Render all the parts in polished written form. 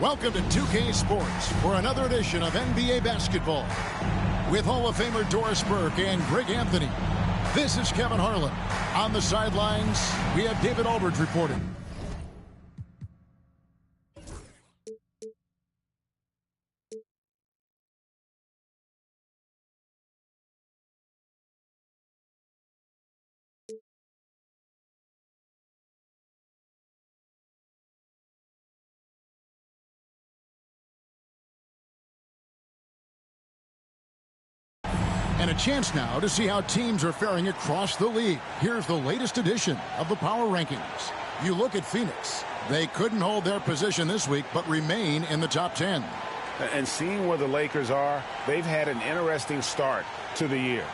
Welcome to 2K Sports for another edition of NBA basketball. With Hall of Famer Doris Burke and Greg Anthony, this is Kevin Harlan. On the sidelines, we have David Aldridge reporting. And a chance now to see how teams are faring across the league. Here's the latest edition of the Power Rankings. You look at Phoenix. They couldn't hold their position this week, but remain in the top 10. And seeing where the Lakers are, they've had an interesting start to the year.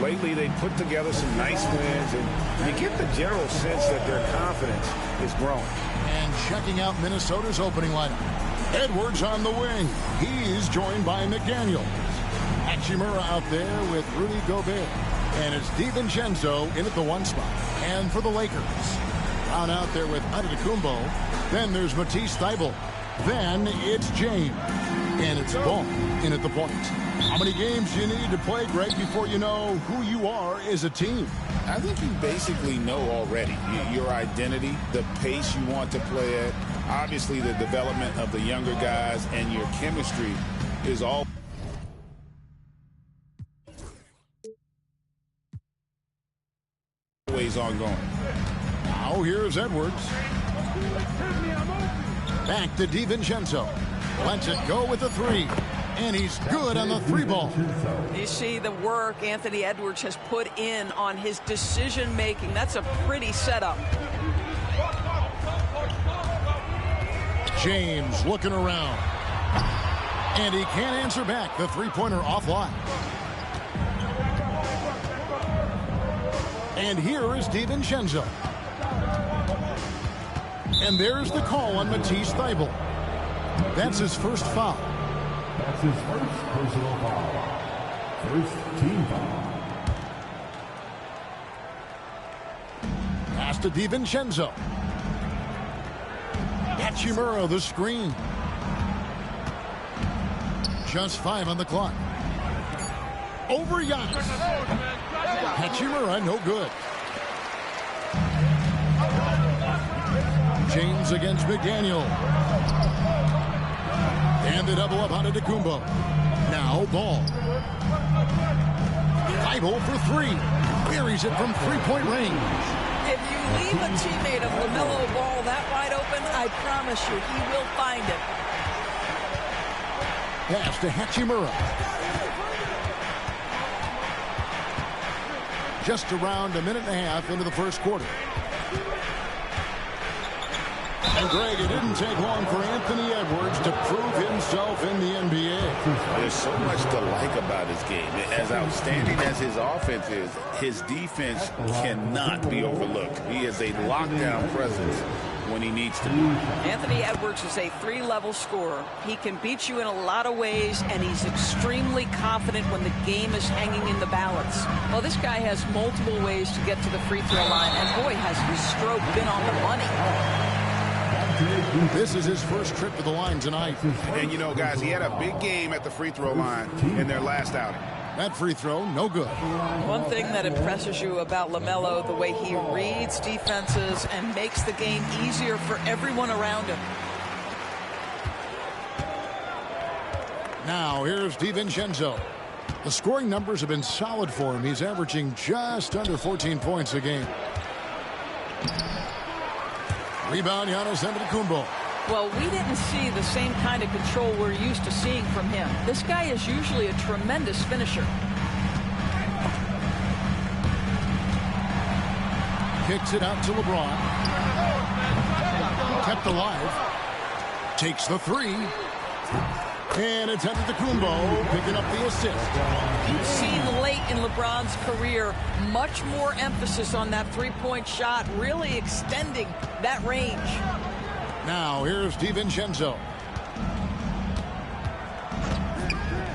Lately, they put together some nice wins, and you get the general sense that their confidence is growing. And checking out Minnesota's opening lineup. Edwards on the wing. He's joined by McDaniel. Hachimura out there with Rudy Gobert. And it's DiVincenzo in at the 1 spot. And for the Lakers, Brown out there with Antetokounmpo. Then there's Matisse Thybulle. Then it's James. And it's Ball in at the point. How many games do you need to play, Greg, before you know who you are as a team? I think you basically know already your identity, the pace you want to play at, obviously the development of the younger guys, and your chemistry is all always ongoing. Now here's Edwards. Back to DiVincenzo. Lets it go with the 3. And he's good on the 3 ball. You see the work Anthony Edwards has put in on his decision making. That's a pretty setup. James looking around. And he can't answer back. The 3-pointer offline. And here is DiVincenzo. And there's the call on Matisse Thybulle. That's his first foul. That's his first personal foul. First team foul. Pass to DiVincenzo. Hachimura the screen. Just 5 on the clock. Over Giannis. Hachimura no good. James against McDaniel. And the double up on Antetokounmpo. Now Ball. Thybulle for 3. Buries it from 3-point range. If you leave a teammate of LaMelo Ball that wide open, I promise you he will find it. Pass to Hachimura. Just around a minute and a half into the first quarter. And Greg, it didn't take long for Anthony Edwards to prove himself in the NBA. There's so much to like about his game. As outstanding as his offense is, his defense cannot be overlooked. He is a lockdown presence when he needs to be. Anthony Edwards is a 3-level scorer. He can beat you in a lot of ways, and he's extremely confident when the game is hanging in the balance. Well, this guy has multiple ways to get to the free throw line, and boy, has his stroke been on the money. This is his first trip to the line tonight. And, you know, guys, he had a big game at the free throw line in their last outing. That free throw, no good. One thing that impresses you about LaMelo, the way he reads defenses and makes the game easier for everyone around him. Now, here's DiVincenzo. The scoring numbers have been solid for him. He's averaging just under 14 points a game. Rebound, Giannis Antetokounmpo. Well, we didn't see the same kind of control we're used to seeing from him. This guy is usually a tremendous finisher. Kicks it out to Lebron. Kept alive. Takes the 3. And it's Antetokounmpo picking up the assist. You've seen late in LeBron's career much more emphasis on that 3-point shot, really extending that range. Now here's DiVincenzo.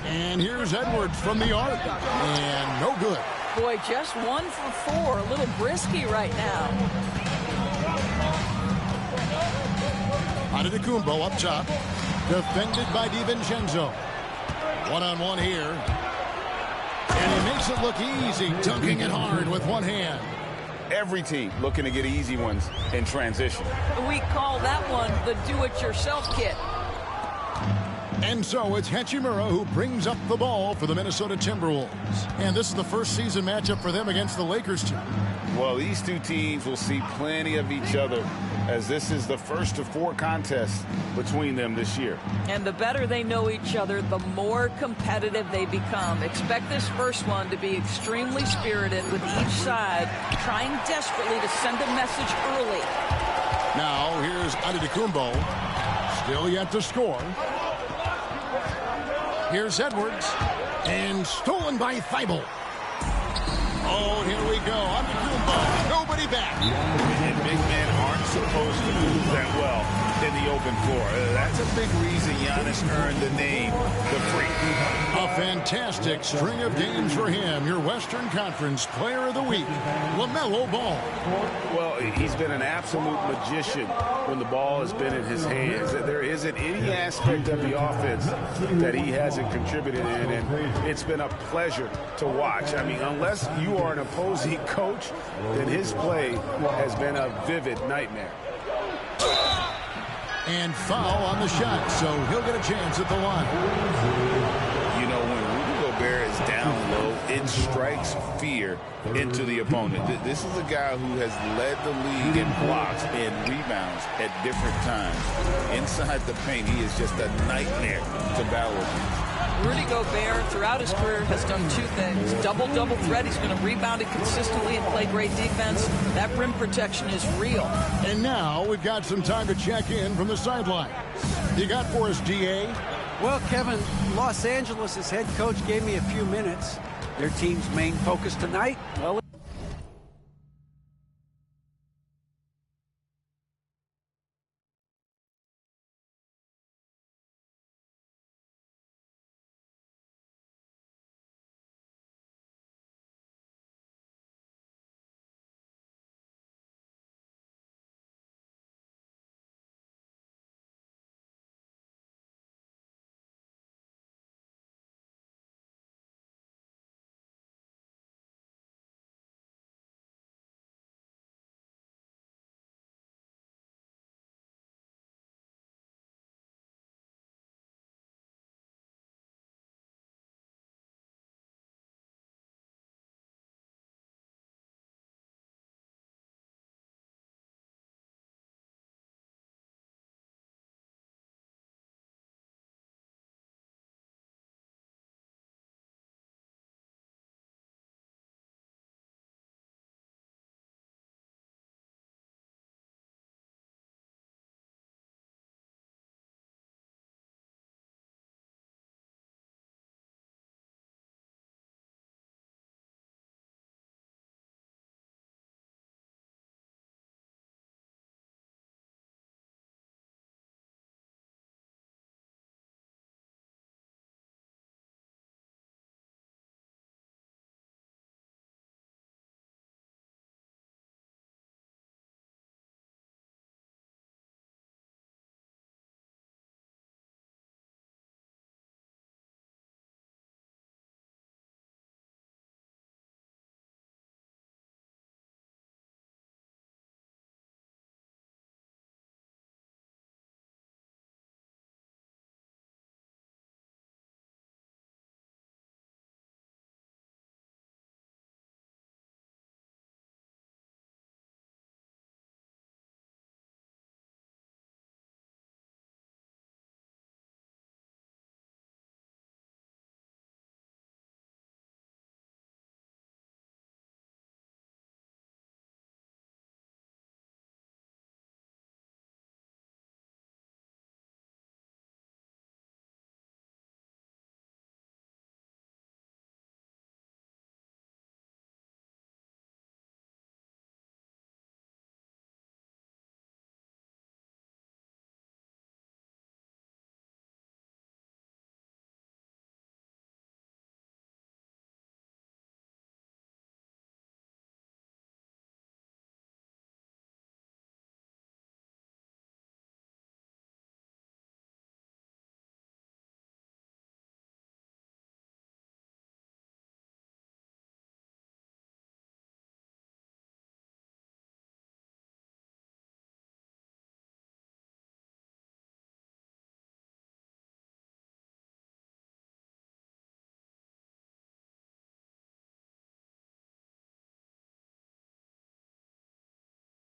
And here's Edwards from the arc. And no good. Boy, just 1 for 4. A little brisky right now. Antetokounmpo up top. Defended by DiVincenzo. One-on-one here. And he makes it look easy, dunking it hard with one hand. Every team looking to get easy ones in transition. We call that one the do-it-yourself kit. And so it's Hachimura who brings up the ball for the Minnesota Timberwolves. And this is the first season matchup for them against the Lakers team. Well, these two teams will see plenty of each other, as this is the first of 4 contests between them this year. And the better they know each other, the more competitive they become. Expect this first one to be extremely spirited, with each side trying desperately to send a message early. Now here's Antetokounmpo. Still yet to score. Here's Edwards. And stolen by Thibault. Oh, here we go. Antetokounmpo. Nobody back. And big men aren't supposed to move that well in the open floor. That's a big reason Giannis earned the name the Freak. A fantastic string of games for him. Your Western Conference Player of the Week, LaMelo Ball. Well, he's been an absolute magician when the ball has been in his hands. There isn't any aspect of the offense that he hasn't contributed in, and it's been a pleasure to watch. I mean, unless you are an opposing coach, then his play has been a vivid nightmare. And foul on the shot, so he'll get a chance at the line. You know, when Rudy Gobert is down low, it strikes fear into the opponent. This is a guy who has led the league in blocks and rebounds at different times. Inside the paint, he is just a nightmare to battle against. Rudy Gobert, throughout his career, has done 2 things. Double-double threat. He's going to rebound it consistently and play great defense. That rim protection is real. And now we've got some time to check in from the sideline. You got for us, GA? Well, Kevin, Los Angeles' head coach gave me a few minutes. Their team's main focus tonight, well,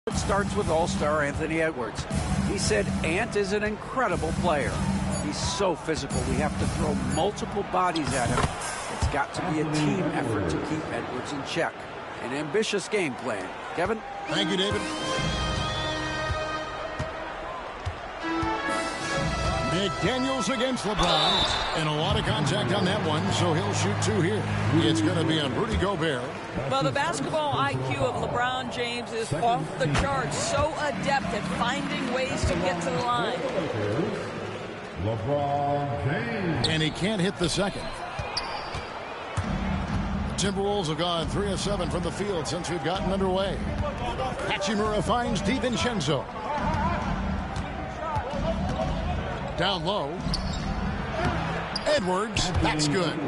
It starts with All-Star Anthony Edwards. He said Ant is an incredible player. He's so physical. We have to throw multiple bodies at him. It's got to be a team effort to keep Edwards in check. An ambitious game plan. Kevin? Thank you, David. McDaniels against LeBron. And a lot of contact on that one, so he'll shoot 2 here. It's going to be on Rudy Gobert. Well, the basketball IQ of LeBron James is off the charts. So adept at finding ways to get to the line. LeBron James. And he can't hit the second. Timberwolves have gone 3 of 7 from the field since we've gotten underway. Hachimura finds DiVincenzo. Down low. Edwards, that's good.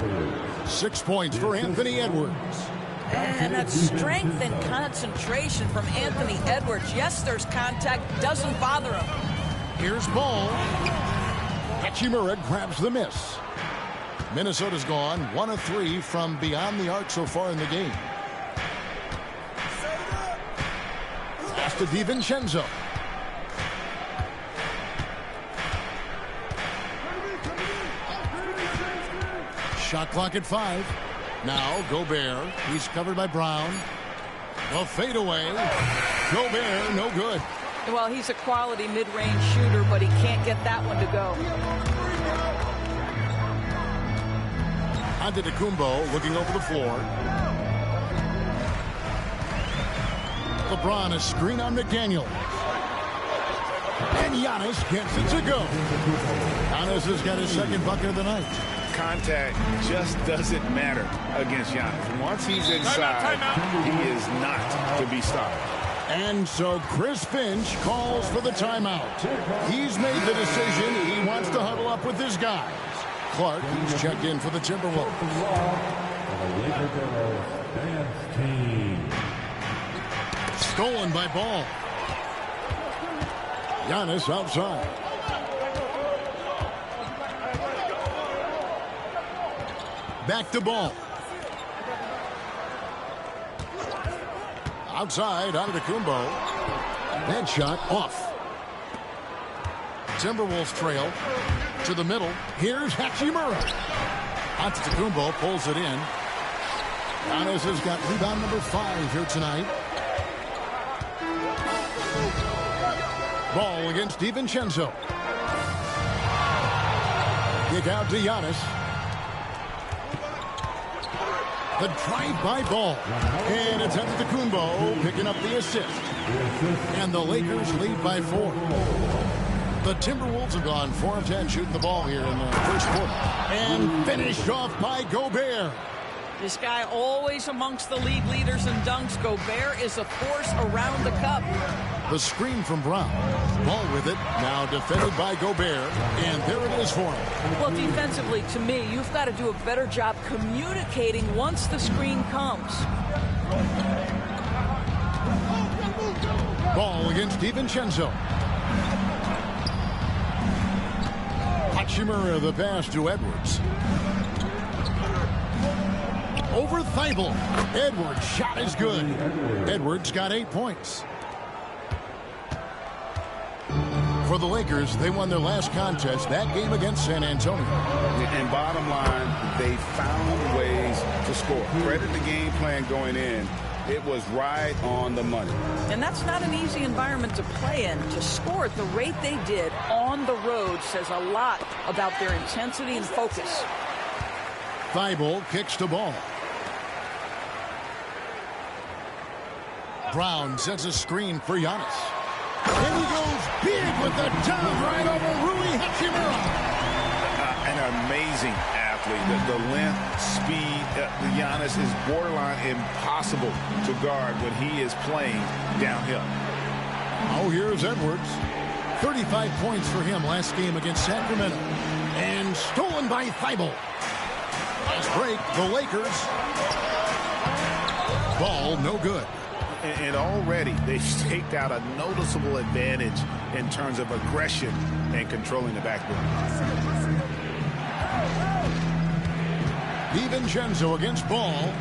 6 points for Anthony Edwards. And that strength and concentration from Anthony Edwards. Yes, there's contact. Doesn't bother him. Here's Ball. Hachimura grabs the miss. Minnesota's gone 1 of 3 from beyond the arc so far in the game. Pass to DiVincenzo. Shot clock at 5. Now Gobert. He's covered by Brown. The fadeaway. Gobert, no good. Well, he's a quality mid-range shooter, but he can't get that one to go. Antetokounmpo looking over the floor. LeBron a screen on McDaniels. And Giannis gets it to go. Giannis has got his second bucket of the night. Contact just doesn't matter against Giannis. Once he's inside, he is not to be stopped. And so Chris Finch calls for the timeout. He's made the decision. He wants to huddle up with his guys. Clark, he's checked in for the Timberwolves. Stolen by Ball. Giannis outside. Back to Ball. Outside, Antetokounmpo. That shot off. Timberwolves trail to the middle. Here's Hachimura. Antetokounmpo pulls it in. Giannis has got rebound number 5 here tonight. Ball against DiVincenzo. Kick out to Giannis. The drive-by Ball. And it's Antetokounmpo picking up the assist. And the Lakers lead by 4. The Timberwolves have gone 4 of 10 shooting the ball here in the first quarter. And finished off by Gobert. This guy always amongst the league leaders in dunks. Gobert is a force around the cup. The screen from Brown. Ball with it. Now defended by Gobert. And there it is for him. Well, defensively, to me, you've got to do a better job communicating once the screen comes. Ball against DiVincenzo. Hachimura the pass to Edwards. Over Thibault. Edwards' shot is good. Edwards got 8 points. For the Lakers, they won their last contest, that game against San Antonio. And bottom line, they found ways to score. Credit the game plan going in. It was right on the money. And that's not an easy environment to play in. To score at the rate they did on the road says a lot about their intensity and focus. Thibault kicks to Ball. Brown sets a screen for Giannis. And he goes big with the down right over Rui Hachimura. An amazing athlete. The length, speed, Giannis is borderline impossible to guard when he is playing downhill. Oh, here's Edwards. 35 points for him last game against Sacramento. And stolen by Thibault. Nice break, the Lakers. Ball no good. And already they've staked out a noticeable advantage in terms of aggression and controlling the backboard. DiVincenzo against Ball.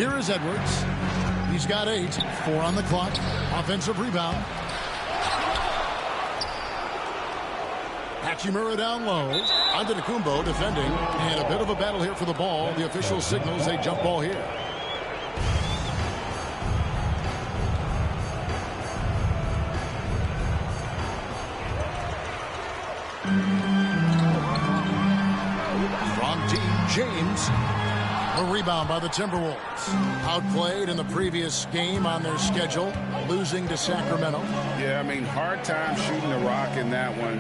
Here is Edwards. He's got 8. 4 on the clock. Offensive rebound. Hachimura down low. Antetokounmpo defending. And a bit of a battle here for the ball. The official signals a jump ball here. From Team James. A rebound by the Timberwolves. Outplayed in the previous game on their schedule, losing to Sacramento. Yeah, I mean, hard time shooting the rock in that one,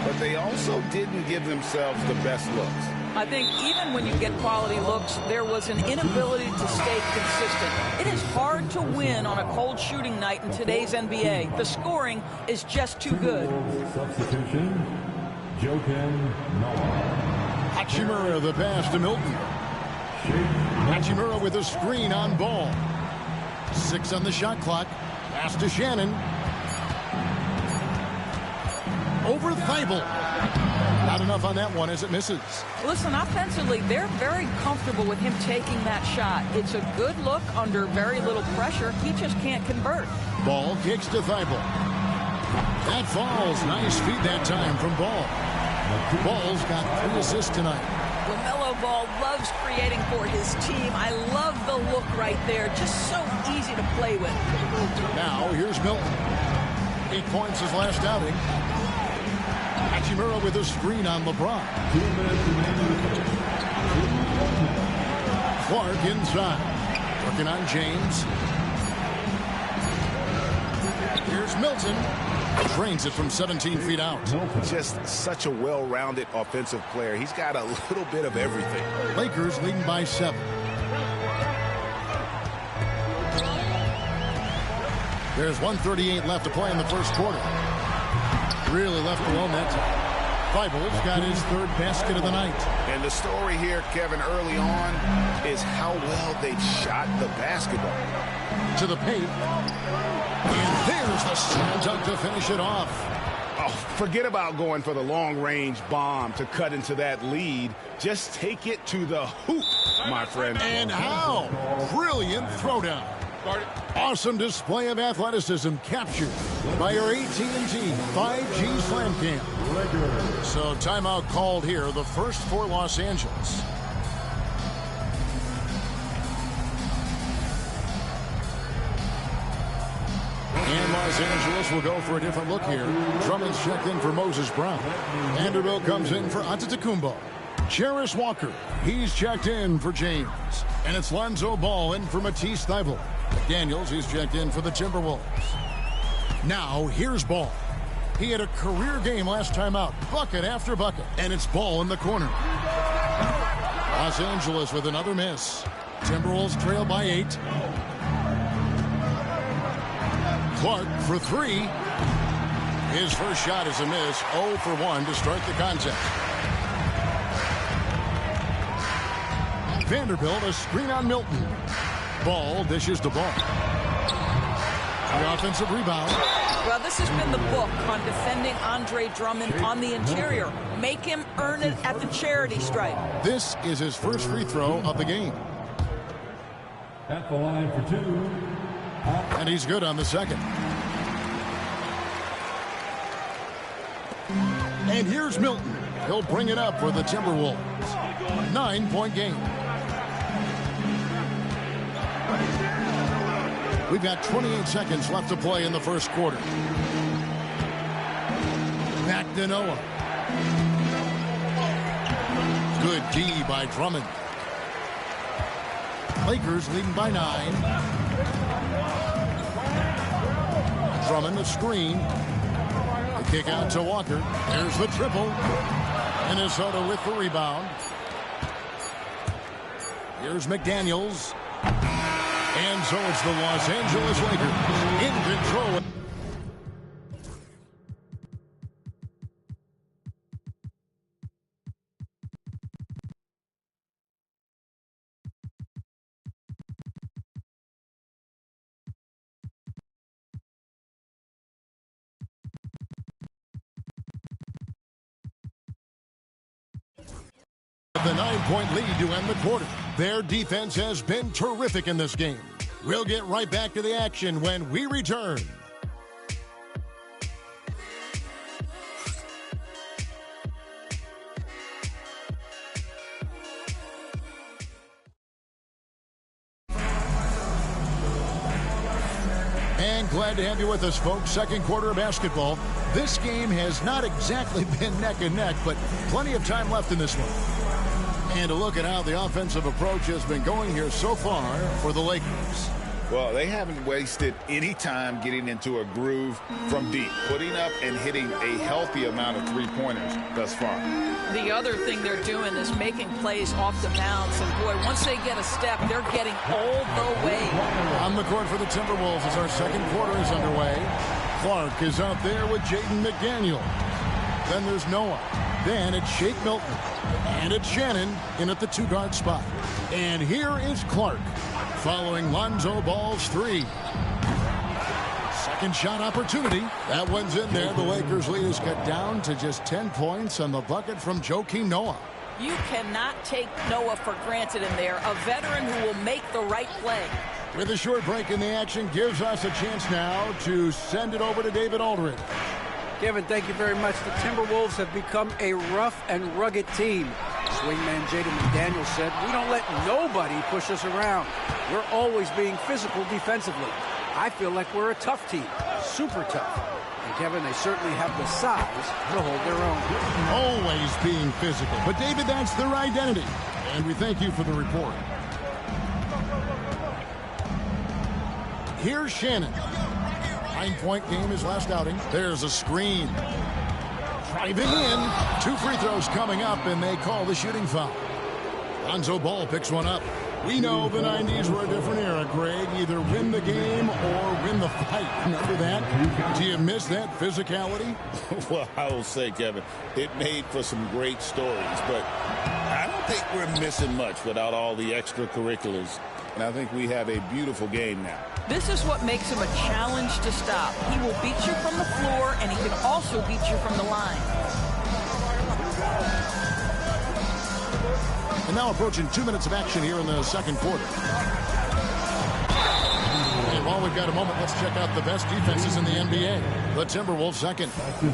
but they also didn't give themselves the best looks. I think even when you get quality looks, there was an inability to stay consistent. It is hard to win on a cold shooting night in today's NBA. The scoring is just too good. Substitution, Joakim Noah. Hachimura the pass to Milton. Hachimura with a screen on ball. 6 on the shot clock. Pass to Shannon. Over Thibault. Not enough on that one as it misses. Listen, offensively, they're very comfortable with him taking that shot. It's a good look under very little pressure. He just can't convert. Ball kicks to Thibault. That falls. Nice feed that time from Ball. Ball's got 3 assists tonight. LaMelo Ball loves creating for his team. I love the look right there. Just so easy to play with. Now, here's Milton. 8 points his last outing. Hachimura with a screen on LeBron. 2 minutes remaining. Clark inside. Working on James. Here's Milton. Drains it from 17 feet out. Just such a well-rounded offensive player. He's got a little bit of everything. Lakers leading by 7. There's 1:38 left to play in the first quarter. Really left alone that time. Thibault's got his 3rd basket of the night. And the story here, Kevin, early on is how well they shot the basketball. To the paint. And there's the slam dunk to finish it off. Oh, forget about going for the long-range bomb to cut into that lead. Just take it to the hoop, my friend. And how? Brilliant throwdown. Awesome display of athleticism captured by our AT&T 5G Slam Cam. So timeout called here, the first for Los Angeles. And Los Angeles will go for a different look here. Drummond's checked in for Moses Brown. Vanderbilt comes in for Antetokounmpo. Jarris Walker, he's checked in for James. And it's Lonzo Ball in for Matisse Thybulle. McDaniels, he's checked in for the Timberwolves. Now, here's Ball. He had a career game last time out, bucket after bucket. And it's Ball in the corner. Los Angeles with another miss. Timberwolves trail by 8. Clark for 3. His first shot is a miss. 0 for 1 to start the contest. Vanderbilt, a screen on Milton. Ball dishes the ball. The offensive rebound. Well, this has been the book on defending Andre Drummond on the interior. Make him earn it at the charity stripe. This is his first free throw of the game. At the line for 2. And he's good on the second. And here's Milton. He'll bring it up for the Timberwolves. 9-point game. We've got 28 seconds left to play in the first quarter. Back to Noah. Good D by Drummond. Lakers leading by 9. Drummond, a screen. The kick out to Walker. There's the triple. Minnesota with the rebound. Here's McDaniels. And so it's the Los Angeles Lakers in control. The 9-point lead to end the quarter. Their defense has been terrific in this game. We'll get right back to the action when we return. And glad to have you with us, folks. Second quarter of basketball. This game has not exactly been neck and neck, but plenty of time left in this one. And a look at how the offensive approach has been going here so far for the Lakers. Well, they haven't wasted any time getting into a groove from deep, putting up and hitting a healthy amount of three-pointers thus far. The other thing they're doing is making plays off the bounce. And, boy, once they get a step, they're getting all the way. On the court for the Timberwolves as our second quarter is underway. Clark is out there with Jaden McDaniel. Then there's Noah. Then it's Shake Milton. And it's Shannon in at the two-guard spot. And here is Clark following Lonzo Ball's three. Second shot opportunity. That one's in there. The Lakers lead is cut down to just 10 points on the bucket from Joakim Noah. You cannot take Noah for granted in there. A veteran who will make the right play. With a short break in the action gives us a chance now to send it over to David Aldridge. Kevin, thank you very much. The Timberwolves have become a rough and rugged team. Swingman Jaden McDaniel said, "We don't let nobody push us around. We're always being physical defensively. I feel like we're a tough team, super tough." And Kevin, they certainly have the size to hold their own. Always being physical. But David, that's their identity. And we thank you for the report. Here's Shannon. 9-point game his last outing. There's a screen. Driving in. 2 free throws coming up, and they call the shooting foul. Lonzo Ball picks one up. We know the 90s were a different era, Greg. Either win the game or win the fight. Remember that? Do you miss that physicality? Well, I will say, Kevin, it made for some great stories, but I don't think we're missing much without all the extracurriculars. And I think we have a beautiful game now. This is what makes him a challenge to stop. He will beat you from the floor, and he can also beat you from the line. And now approaching 2 minutes of action here in the second quarter. And while we've got a moment, let's check out the best defenses in the NBA. The Timberwolves second.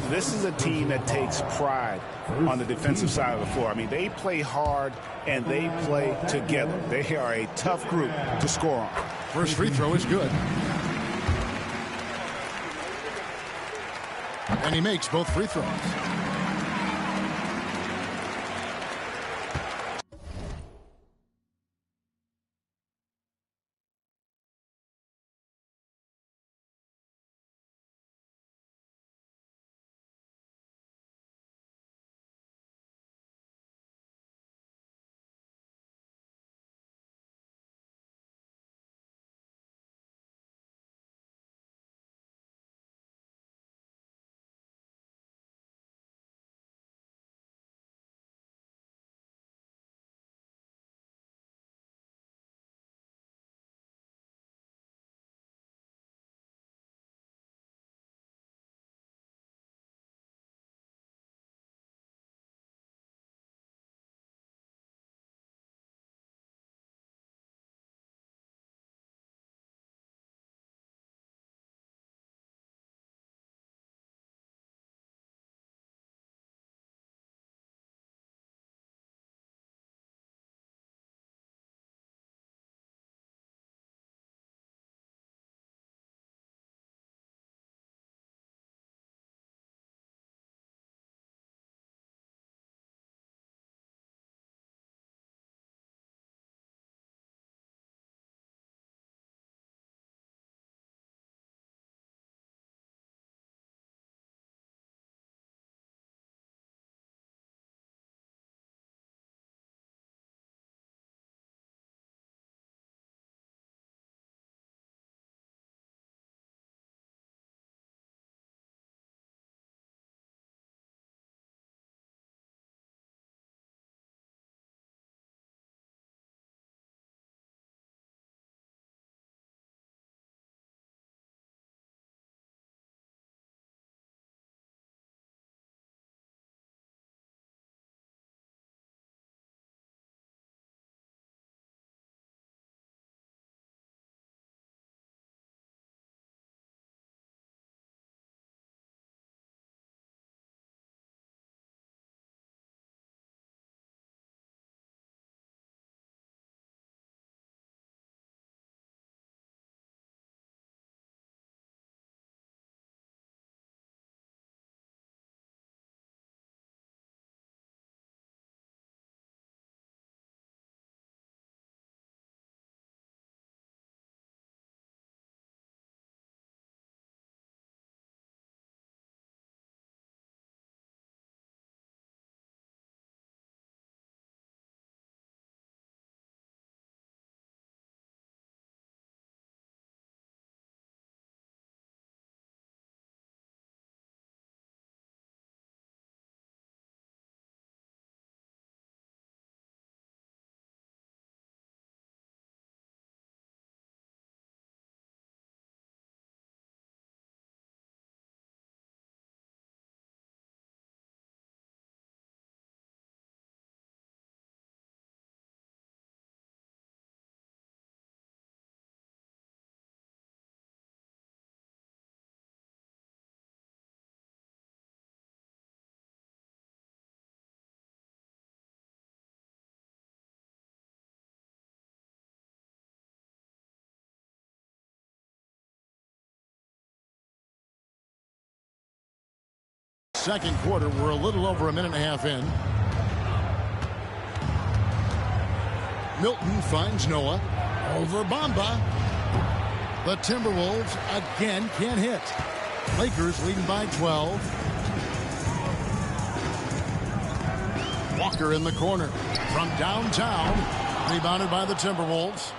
This is a team that takes pride on the defensive side of the floor. I mean, they play hard and they play together. They are a tough group to score on. First free throw is good. And he makes both free throws. second quarter. We're a little over a minute and a half in. Milton finds Noah. Over Bamba. The Timberwolves again can't hit. Lakers leading by 12. Walker in the corner from downtown. Rebounded by the Timberwolves.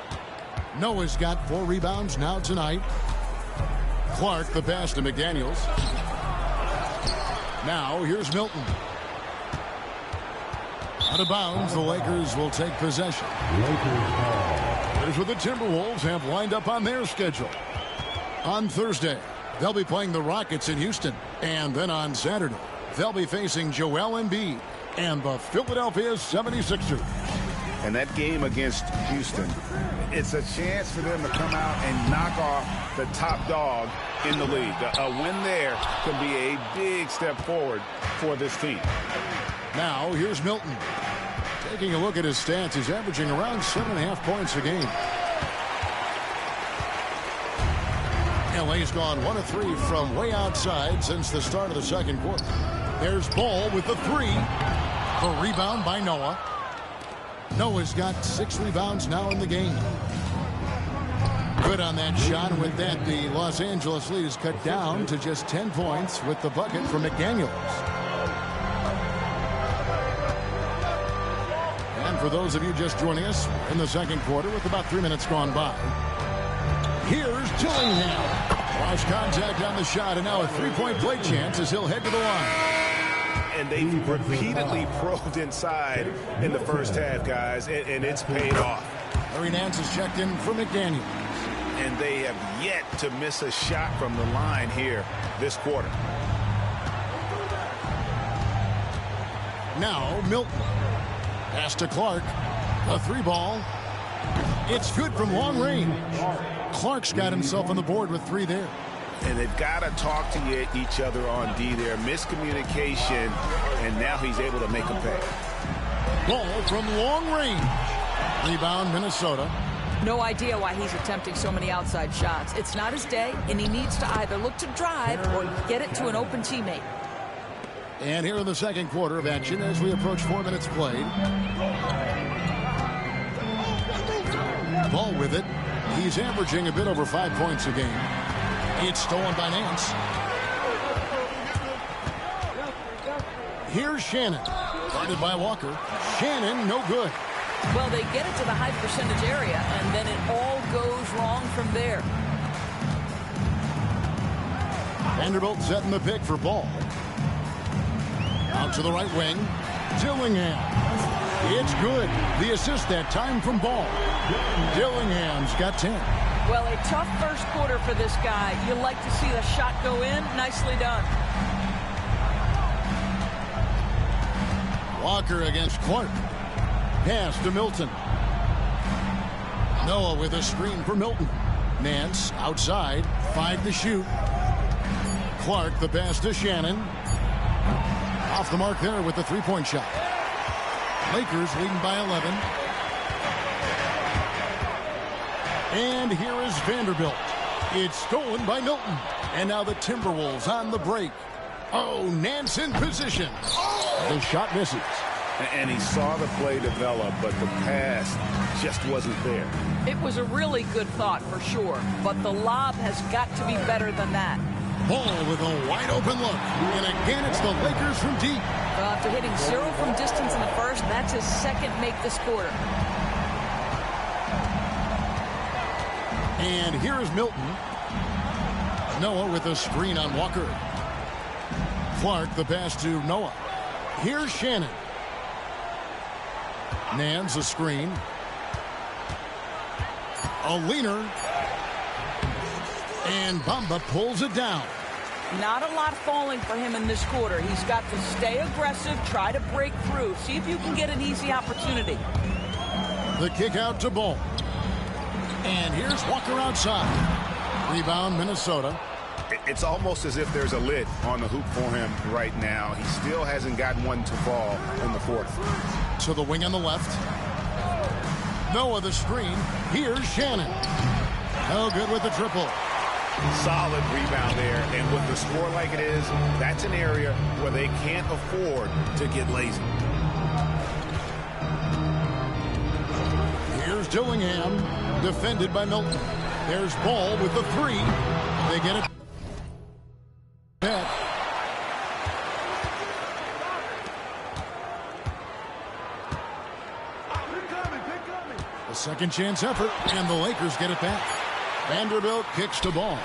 Noah's got 4 rebounds now tonight. Clark the pass to McDaniels. Now here's Milton. Out of bounds, the Lakers will take possession. Here's what the Timberwolves have lined up on their schedule. On Thursday, they'll be playing the Rockets in Houston. And then on Saturday, they'll be facing Joel Embiid and the Philadelphia 76ers. And that game against Houston, it's a chance for them to come out and knock off the top dog in the league. A win there could be a big step forward for this team. Now, here's Milton. Taking a look at his stats, he's averaging around 7.5 points a game. LA's gone 1 of 3 from way outside since the start of the second quarter. There's Ball with the 3. The rebound by Noah. Noah's got 6 rebounds now in the game. Good on that shot. And with that, the Los Angeles lead is cut down to just 10 points with the bucket from McDaniels. And for those of you just joining us in the second quarter with about 3 minutes gone by, here's Dillingham. Lost contact on the shot, and now a 3-point play chance as he'll head to the line. And they've repeatedly probed inside in the first half, guys, and it's paid off. Larry Nance is checked in for McDaniels. And they have yet to miss a shot from the line here this quarter. Now Milton. Pass to Clark. A 3-ball. It's good from long range. Clark's got himself on the board with 3 there. And they've got to talk to each other on D there. Miscommunication, and now he's able to make a pay. Ball from long range. Rebound, Minnesota. No idea why he's attempting so many outside shots. It's not his day, and he needs to either look to drive or get it to an open teammate. And here in the second quarter of action as we approach 4 minutes played. Ball with it. He's averaging a bit over 5 points a game. It's stolen by Nance. Here's Shannon. Guarded by Walker. Shannon, no good. Well, they get it to the high percentage area, and then it all goes wrong from there. Vanderbilt setting the pick for Ball. Out to the right wing. Dillingham. It's good. The assist that time from Ball. Dillingham's got 10. Well, a tough first quarter for this guy. You like to see the shot go in. Nicely done. Walker against Clark. Pass to Milton. Noah with a screen for Milton. Nance outside. 5 to shoot. Clark the pass to Shannon. Off the mark there with the 3-point shot. Lakers leading by 11. And here is Vanderbilt. It's stolen by Milton. And now the Timberwolves on the break. Oh, Nance in position. The shot misses. And he saw the play develop, but the pass just wasn't there. It was a really good thought for sure, but the lob has got to be better than that. Ball with a wide open look. And again, it's the Lakers from deep. After hitting 0 from distance in the first, that's his second make this quarter. And here is Milton. Noah with a screen on Walker. Clark the pass to Noah. Here's Shannon. Nance a screen. A leaner. And Bamba pulls it down. Not a lot falling for him in this quarter. He's got to stay aggressive, try to break through, see if you can get an easy opportunity. The kick out to Ball. And here's Walker outside. Rebound, Minnesota. It's almost as if there's a lid on the hoop for him right now. He still hasn't gotten one to fall in the fourth. To the wing on the left. Noah the screen. Here's Shannon. No good with the triple. Solid rebound there. And with the score like it is, that's an area where they can't afford to get lazy. Here's Dillingham, defended by Milton. There's Ball with the three. They get it. Net. A second chance effort, and the Lakers get it back. Vanderbilt kicks to Ball.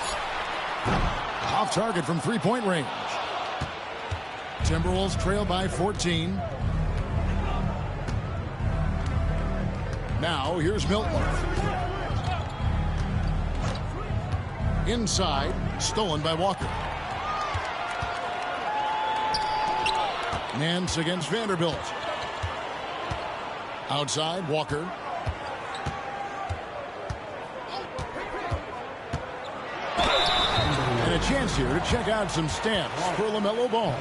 Off target from three-point range. Timberwolves trail by 14. Now here's Milton. Inside, stolen by Walker. Nance against Vanderbilt. Outside, Walker. And a chance here to check out some stats for LaMelo Ball.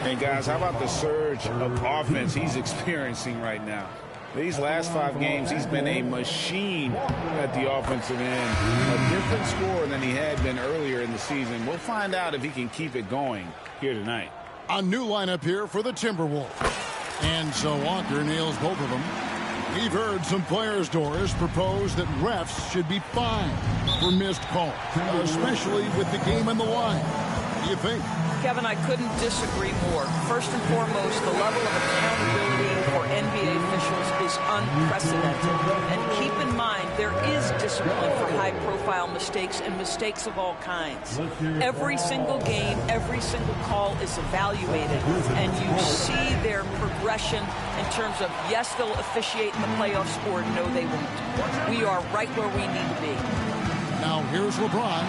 And guys, how about the surge of offense he's experiencing right now? These last 5 games, he's been a machine at the offensive end. A different scorer than he had been earlier in the season. We'll find out if he can keep it going here tonight. A new lineup here for the Timberwolves. And so Walker nails both of them. We've heard some players, Doris, propose that refs should be fined for missed calls, especially with the game on the line. What do you think? Kevin, I couldn't disagree more. First and foremost, the level of accountability for NBA officials is unprecedented. And keep in mind, there is discipline for high-profile mistakes and mistakes of all kinds. Every single game, every single call is evaluated, and you see their progression in terms of, yes, they'll officiate in the playoffs, or no, they won't. We are right where we need to be. Now here's LeBron.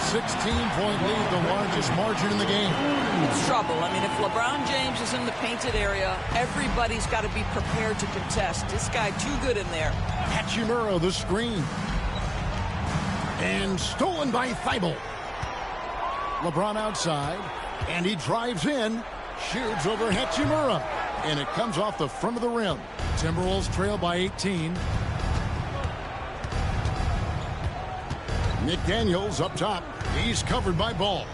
16-point lead, the largest margin in the game. It's trouble. I mean, if LeBron James is in the painted area, everybody's got to be prepared to contest. This guy too good in there. Hachimura, the screen. And stolen by Thibault. LeBron outside, and he drives in, shoots over Hachimura, and it comes off the front of the rim. Timberwolves trail by 18. McDaniels up top. He's covered by Ball.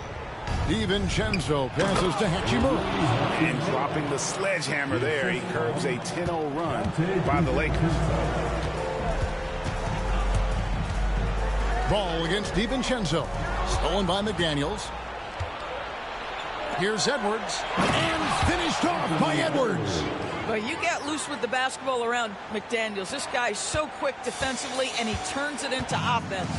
DiVincenzo passes to Hachimura. And dropping the sledgehammer there, he curbs a 10-0 run by the Lakers. Ball against DiVincenzo. Stolen by McDaniels. Here's Edwards. And finished off by Edwards. Well, you get loose with the basketball around McDaniels. This guy's so quick defensively, and he turns it into offense.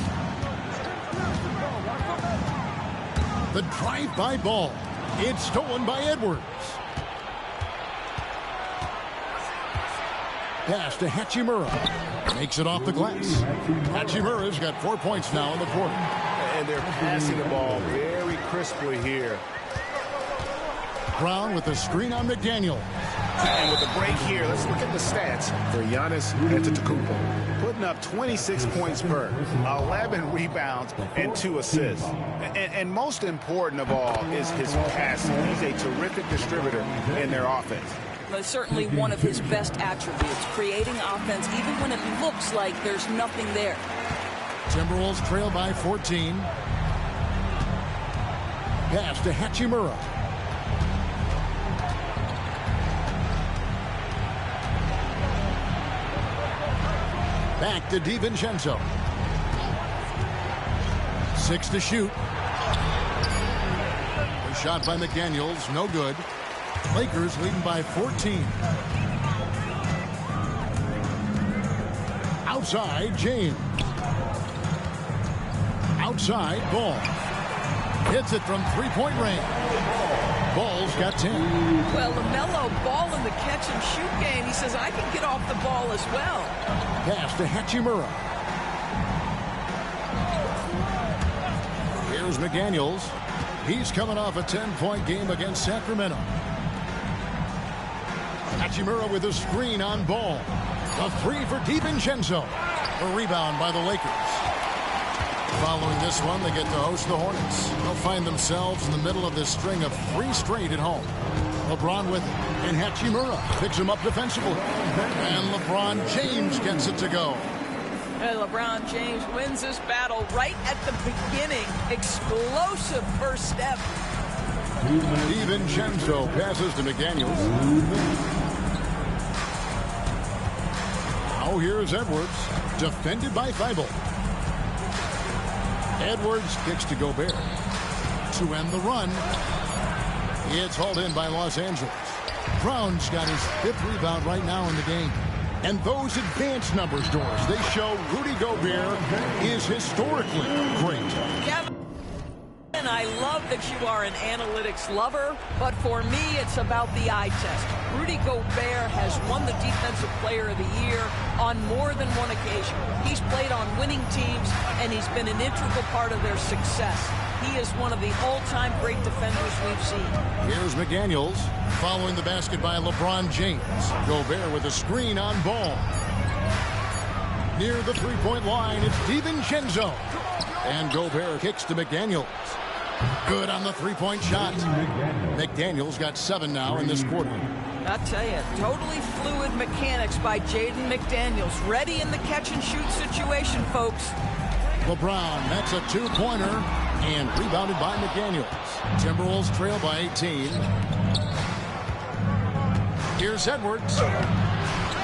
The drive-by Ball. It's stolen by Edwards. Pass to Hachimura. Makes it off the glass. Hachimura's got 4 points now in the quarter. And they're passing the ball very crisply here. Brown with the screen on McDaniel. And with the break here, let's look at the stats for Giannis Antetokounmpo. Putting up 26 points per, 11 rebounds, and 2 assists. And most important of all is his passing. He's a terrific distributor in their offense. Well, certainly one of his best attributes, creating offense even when it looks like there's nothing there. Timberwolves trail by 14. Pass to Hachimura. Back to DiVincenzo. 6 to shoot. A shot by McDaniels, no good. Lakers leading by 14. Outside, James. Outside, Ball. Hits it from three-point range. Ball's got 10. Well, LaMelo Ball in the catch-and-shoot game, he says, I can get off the ball as well. Pass to Hachimura. Here's McDaniels. He's coming off a 10-point game against Sacramento. Hachimura with a screen on Ball. A three for DiVincenzo. A rebound by the Lakers. Following this one, they get to host the Hornets. They'll find themselves in the middle of this string of 3 straight at home. LeBron with it, and Hachimura picks him up defensively. And LeBron James gets it to go. And LeBron James wins this battle right at the beginning. Explosive first step. DiVincenzo passes to McDaniels. Now here's Edwards, defended by Thibault. Edwards kicks to Gobert to end the run. It's hauled in by Los Angeles. Brown's got his 5th rebound right now in the game. And those advanced numbers, Doris, they show Rudy Gobert is historically great. Kevin, I love that you are an analytics lover, but for me, it's about the eye test. Rudy Gobert has won the Defensive Player of the Year on more than one occasion. He's played on winning teams, and he's been an integral part of their success. He is one of the all-time great defenders we've seen. Here's McDaniels following the basket by LeBron James. Gobert with a screen on Ball. Near the three-point line, it's DiVincenzo. And Gobert kicks to McDaniels. Good on the three-point shot. McDaniels got 7 now in this quarter. I'll tell you, totally fluid mechanics by Jaden McDaniels. Ready in the catch-and-shoot situation, folks. LeBron, that's a 2-pointer, and rebounded by McDaniels. Timberwolves trail by 18. Here's Edwards.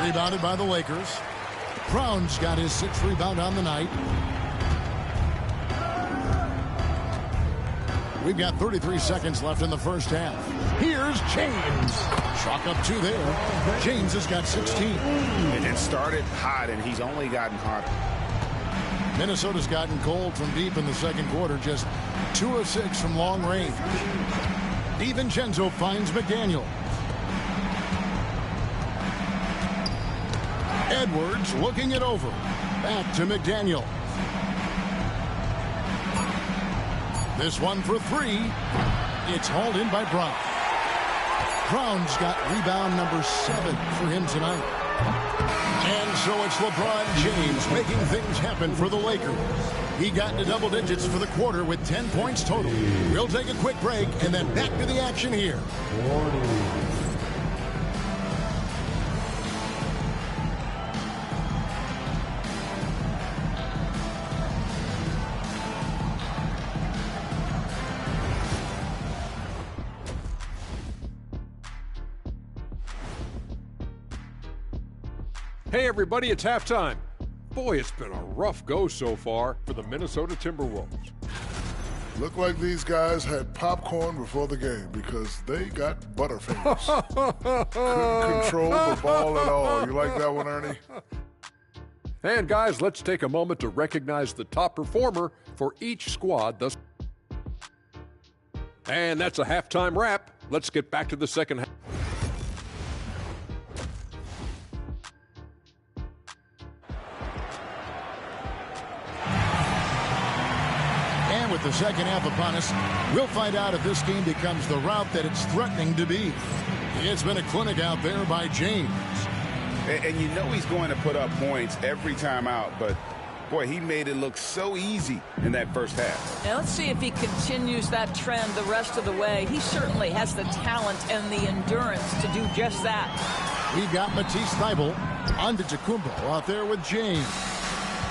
Rebounded by the Lakers. Brown's got his 6th rebound on the night. We've got 33 seconds left in the first half. Here's James. Chalk up 2 there. James has got 16. And it started hot, and he's only gotten hotter. Minnesota's gotten cold from deep in the second quarter. Just 2 of 6 from long range. DiVincenzo finds McDaniel. Edwards looking it over. Back to McDaniel. This one for 3. It's hauled in by Brown. Brown's got rebound number 7 for him tonight. And so it's LeBron James making things happen for the Lakers. He got into double digits for the quarter with 10 points total. We'll take a quick break and then back to the action here. Hey everybody, it's halftime. Boy, it's been a rough go so far for the Minnesota Timberwolves. Looked like these guys had popcorn before the game because they got butterfingers. Couldn't control the ball at all. You like that one, Ernie? And guys, let's take a moment to recognize the top performer for each squad thus. And that's a halftime wrap. Let's get back to the second half. With the second half upon us, we'll find out if this game becomes the route that it's threatening to be. It's been a clinic out there by James. And you know he's going to put up points every time out, but boy, he made it look so easy in that first half. Now let's see if he continues that trend the rest of the way. He certainly has the talent and the endurance to do just that. We've got Matisse Thybulle, Antetokounmpo out there with James.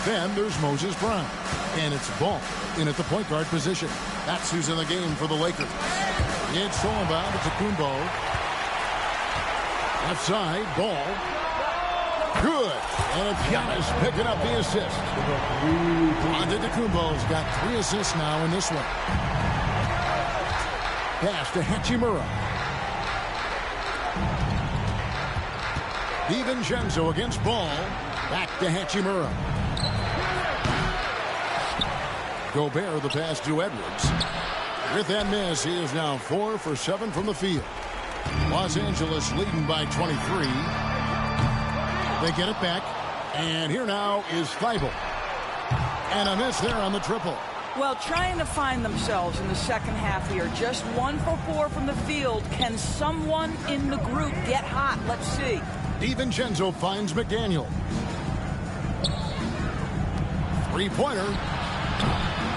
Then there's Moses Brown. And it's Ball in at the point guard position. That's who's in the game for the Lakers. It's thrown by Antetokounmpo. Left side, Ball. Good. And Giannis picking up the assist. Antetokounmpo's got 3 assists now in this one. Pass to Hachimura. DiVincenzo against Ball. Back to Hachimura. Gobert the pass to Edwards. With that miss, he is now 4 for 7 from the field. Los Angeles leading by 23. They get it back. And here now is Thybulle. And a miss there on the triple. Well, trying to find themselves in the second half here. Just 1 for 4 from the field. Can someone in the group get hot? Let's see. DiVincenzo finds McDaniel. 3-pointer.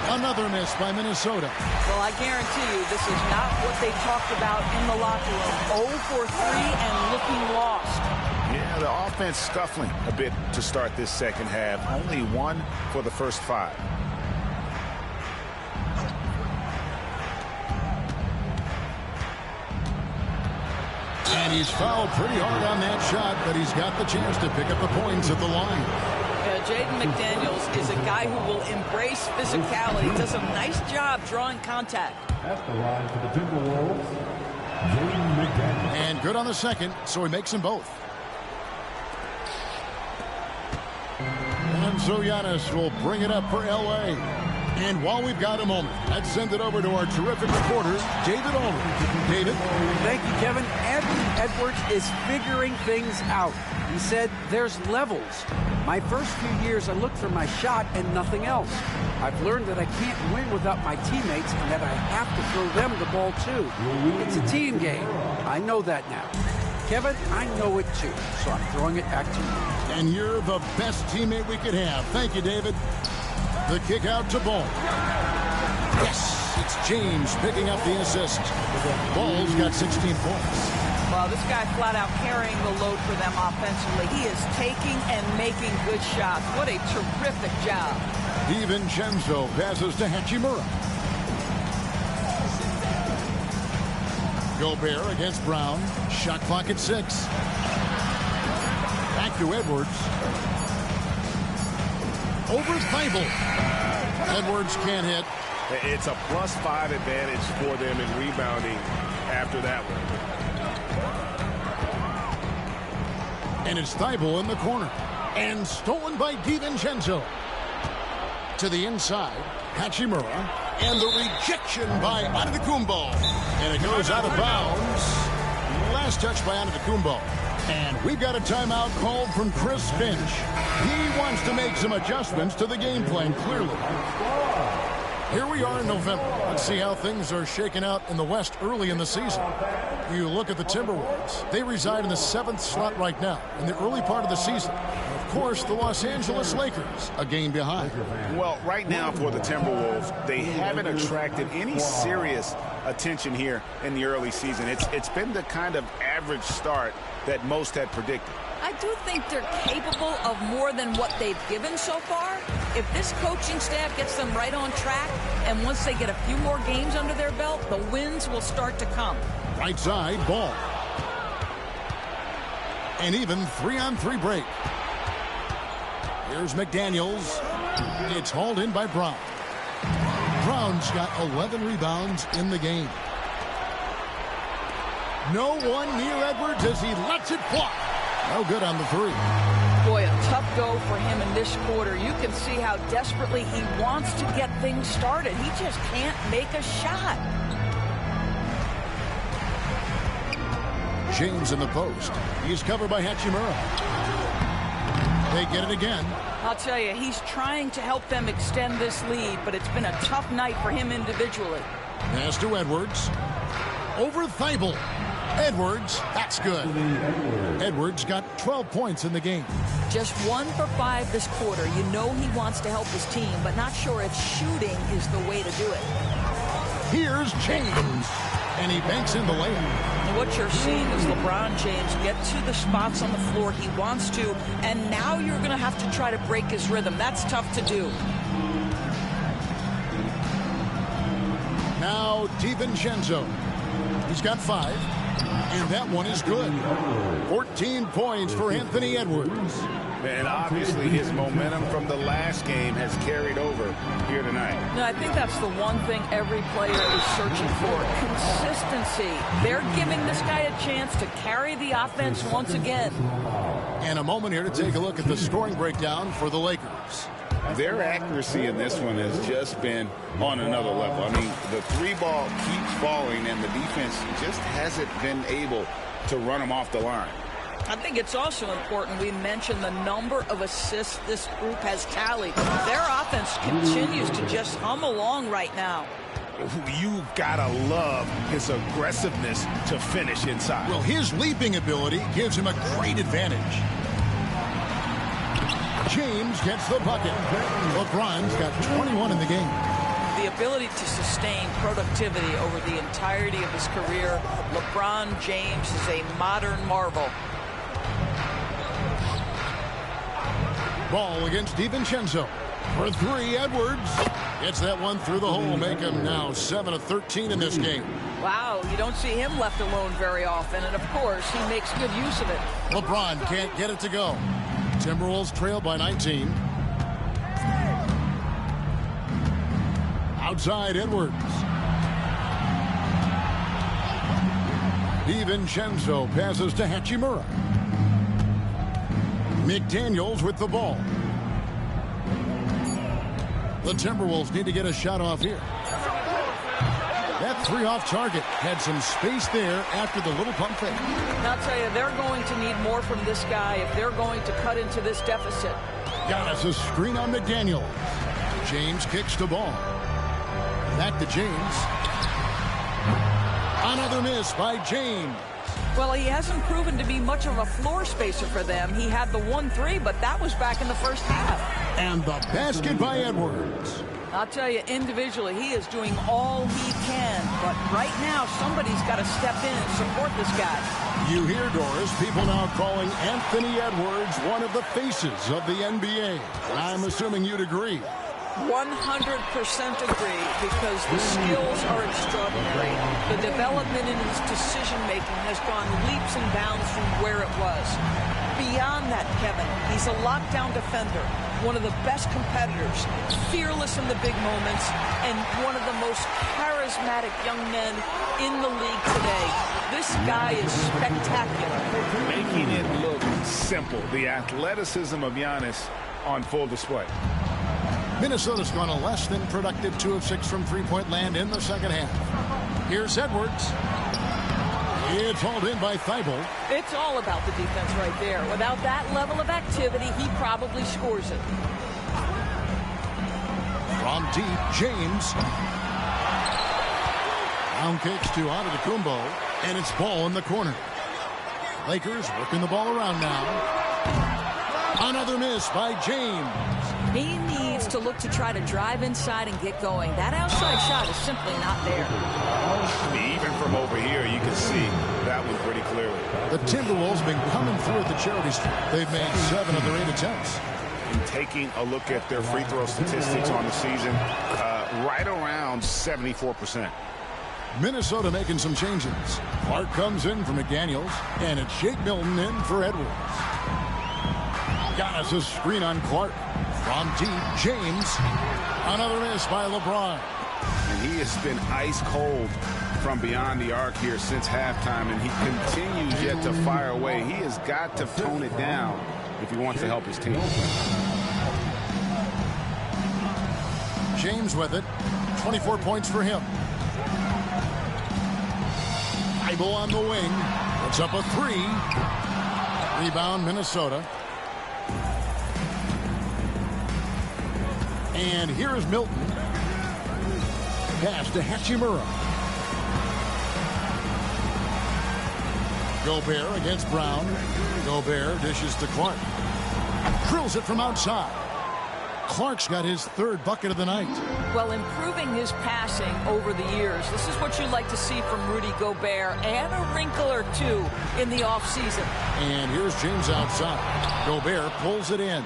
Another miss by Minnesota. Well, I guarantee you this is not what they talked about in the locker room. 0 for 3 and looking lost. Yeah, Yeah, the offense scuffling a bit to start this second half. Only 1 for the first 5. And he's fouled pretty hard on that shot, but he's got the chance to pick up the points at the line. Jaden McDaniels is a guy who will embrace physicality. He does a nice job drawing contact. At the line for the Timberwolves, Jaden McDaniels. And good on the second, so he makes them both. And so Giannis will bring it up for L.A. And while we've got a moment, let's send it over to our terrific reporter, David Aldridge. David? Thank you, Kevin. Anthony Edwards is figuring things out. He said there's levels. My first few years, I looked for my shot and nothing else. I've learned that I can't win without my teammates and that I have to throw them the ball, too. It's a team game. I know that now. Kevin, I know it, too, so I'm throwing it back to you. And you're the best teammate we could have. Thank you, David. The kick out to Ball. Yes, it's James picking up the assist. Ball's got 16 points. Well, this guy flat out carrying the load for them offensively. He is taking and making good shots. What a terrific job. DiVincenzo passes to Hachimura. Gobert against Brown. Shot clock at 6. Back to Edwards. Over Thibault. Edwards can't hit. It's a +5 advantage for them in rebounding after that one. And it's Thibault in the corner. And stolen by DiVincenzo. To the inside. Hachimura. And the rejection by Antetokounmpo. And it goes out of bounds. Last touch by Antetokounmpo. And we've got a timeout called from Chris Finch. He wants to make some adjustments to the game plan, clearly. Here we are in November. Let's see how things are shaking out in the West early in the season. You look at the Timberwolves. They reside in the 7th slot right now in the early part of the season. Of course, the Los Angeles Lakers, a game behind. Well, right now for the Timberwolves, they haven't attracted any serious attention here in the early season. It's been the kind of average start that most had predicted. I do think they're capable of more than what they've given so far. If this coaching staff gets them right on track, and once they get a few more games under their belt, the wins will start to come. Right side, Ball. And even 3-on-3 break. Here's McDaniels. It's hauled in by Brown. Brown's got 11 rebounds in the game. No one near Edwards as he lets it fly. No good on the 3. Boy, a tough go for him in this quarter. You can see how desperately he wants to get things started. He just can't make a shot. James in the post. He's covered by Hachimura. They get it again. I'll tell you, he's trying to help them extend this lead, but it's been a tough night for him individually. Pass to Edwards. Over Thibault. Edwards, that's good. Edwards got 12 points in the game. Just 1 for 5 this quarter. You know he wants to help his team, but not sure if shooting is the way to do it. Here's James. And he banks in the layup. And what you're seeing is LeBron James get to the spots on the floor he wants to, and now you're going to have to try to break his rhythm. That's tough to do. Now DiVincenzo. He's got 5. And that one is good. 14 points for Anthony Edwards. And obviously his momentum from the last game has carried over here tonight. No, I think that's the one thing every player is searching for. Consistency. They're giving this guy a chance to carry the offense once again. And a moment here to take a look at the scoring breakdown for the Lakers. Their accuracy in this one has just been on another level. I mean, the 3-ball keeps falling, and the defense just hasn't been able to run them off the line. I think it's also important we mention the number of assists this group has tallied. Their offense continues to just hum along right now. You gotta love his aggressiveness to finish inside. Well, his leaping ability gives him a great advantage. James gets the bucket. LeBron's got 21 in the game. The ability to sustain productivity over the entirety of his career, LeBron James is a modern marvel. ball against DiVincenzo. For three, Edwards gets that one through the hole, make him now 7 of 13 in this game. Wow, you don't see him left alone very often, and of course, he makes good use of it. LeBron can't get it to go. Timberwolves trail by 19. Outside, Edwards. DiVincenzo passes to Hachimura. McDaniels with the ball. The Timberwolves need to get a shot off here. That three off target had some space there after the little pump fake. And I'll tell you, they're going to need more from this guy if they're going to cut into this deficit. Giannis a screen on McDaniels. James kicks the ball. Back to James. Another miss by James. Well, he hasn't proven to be much of a floor spacer for them. He had the 1-3, but that was back in the first half. And the basket by Edwards. I'll tell you, individually, he is doing all he can. But right now, somebody's got to step in and support this guy. You hear, Doris, people now calling Anthony Edwards one of the faces of the NBA. I'm assuming you'd agree. 100% agree, because the skills are extraordinary. The development in his decision-making has gone leaps and bounds from where it was. Beyond that, Kevin, he's a lockdown defender, one of the best competitors, fearless in the big moments, and one of the most charismatic young men in the league today. This guy is spectacular. Making it look simple. The athleticism of Giannis on full display. Minnesota's gone a less than productive 2 of 6 from three-point land in the second half. Here's Edwards. It's hauled in by Thibault. It's all about the defense right there. Without that level of activity, he probably scores it. From deep, James. Down kicks to Antetokounmpo, and it's ball in the corner. Lakers working the ball around now. Another miss by James. He needs to look to try to drive inside and get going. That outside shot is simply not there. Even from over here, you can see that one pretty clearly. The Timberwolves have been coming through at the charity stripe. They've made 7 of their 8 attempts. And taking a look at their free throw statistics on the season, right around 74%. Minnesota making some changes. Clark comes in for McDaniels, and it's Shake Milton in for Edwards. Giannis a screen on Clark. From deep, James. Another miss by LeBron. And he has been ice cold from beyond the arc here since halftime, and he continues yet to fire away. He has got to tone it down if he wants to help his team. James with it. 24 points for him. Thibault on the wing. Puts up a 3. Rebound, Minnesota. And here is Milton. Pass to Hachimura. Gobert against Brown. Gobert dishes to Clark. Drills it from outside. Clark's got his 3rd bucket of the night. Well, improving his passing over the years. This is what you like to see from Rudy Gobert, and a wrinkle or two in the offseason. And here's James outside. Gobert pulls it in.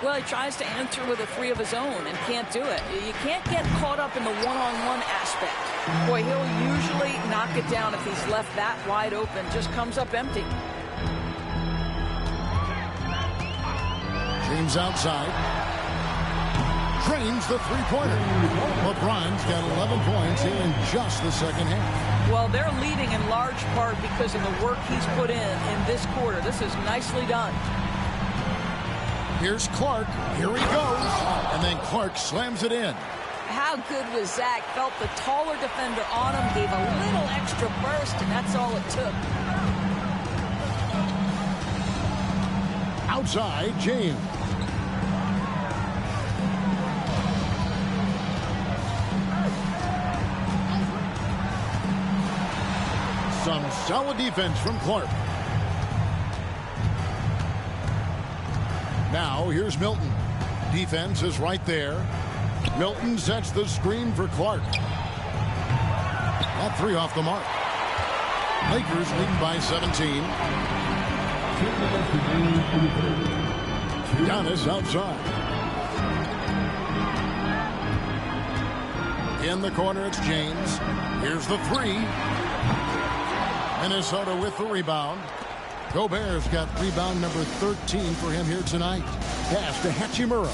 Well, he tries to answer with a 3 of his own and can't do it. You can't get caught up in the one-on-one aspect. Boy, he'll usually knock it down if he's left that wide open. Just comes up empty. James outside. Drains the three-pointer. LeBron's got 11 points in just the second half. Well, they're leading in large part because of the work he's put in this quarter. This is nicely done. Here's Clark. Here he goes. And then Clark slams it in. How good was Zach? Felt the taller defender on him, gave a little extra burst, and that's all it took. Outside, James. Some solid defense from Clark. Now, here's Milton. Defense is right there. Milton sets the screen for Clark. That 3 off the mark. Lakers leading by 17. Giannis outside. In the corner, it's James. Here's the three. Minnesota with the rebound. Gobert's got rebound number 13 for him here tonight. Pass to Hachimura.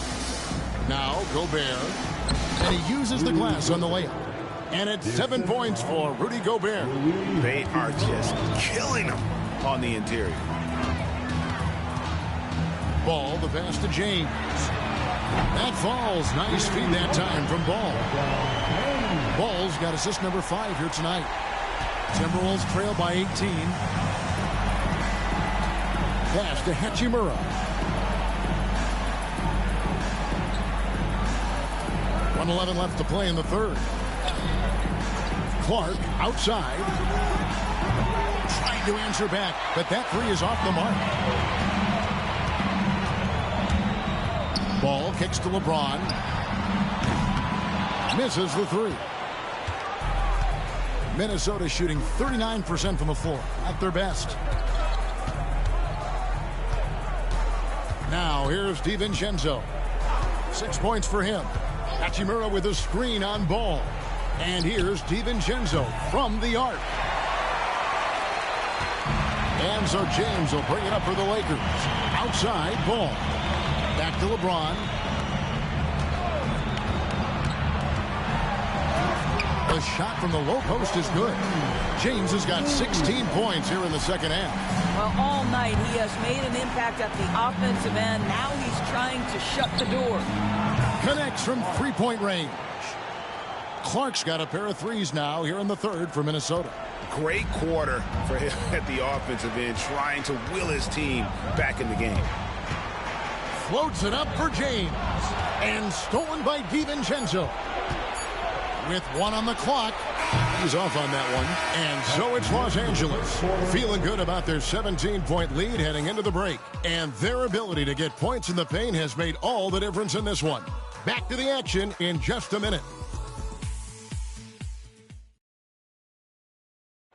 Now Gobert. And he uses the glass on the layup. And it's 7 points for Rudy Gobert. They are just killing him on the interior. Ball, the pass to James. That falls. Nice feed that time from Ball. Ball's got assist number 5 here tonight. Timberwolves trail by 18. Pass to Hachimura. 1:11 left to play in the third. Clark outside. Trying to answer back, but that three is off the mark. Ball kicks to LeBron. Misses the three. Minnesota shooting 39% from the floor. At their best. Now here's DiVincenzo. 6 points for him. Hachimura with a screen on Ball. And here's DiVincenzo from the arc. And so James will bring it up for the Lakers. Outside, Ball. Back to LeBron. The shot from the low post is good. James has got 16 points here in the second half. Well, all night he has made an impact at the offensive end. Now he's trying to shut the door. Connects from three-point range. Clark's got a pair of threes now here in the third for Minnesota. Great quarter for him at the offensive end, trying to will his team back in the game. Floats it up for James. And stolen by DiVincenzo. With 1 on the clock. He's off on that one. And so it's Los Angeles. Feeling good about their 17-point lead heading into the break. And their ability to get points in the paint has made all the difference in this one. Back to the action in just a minute.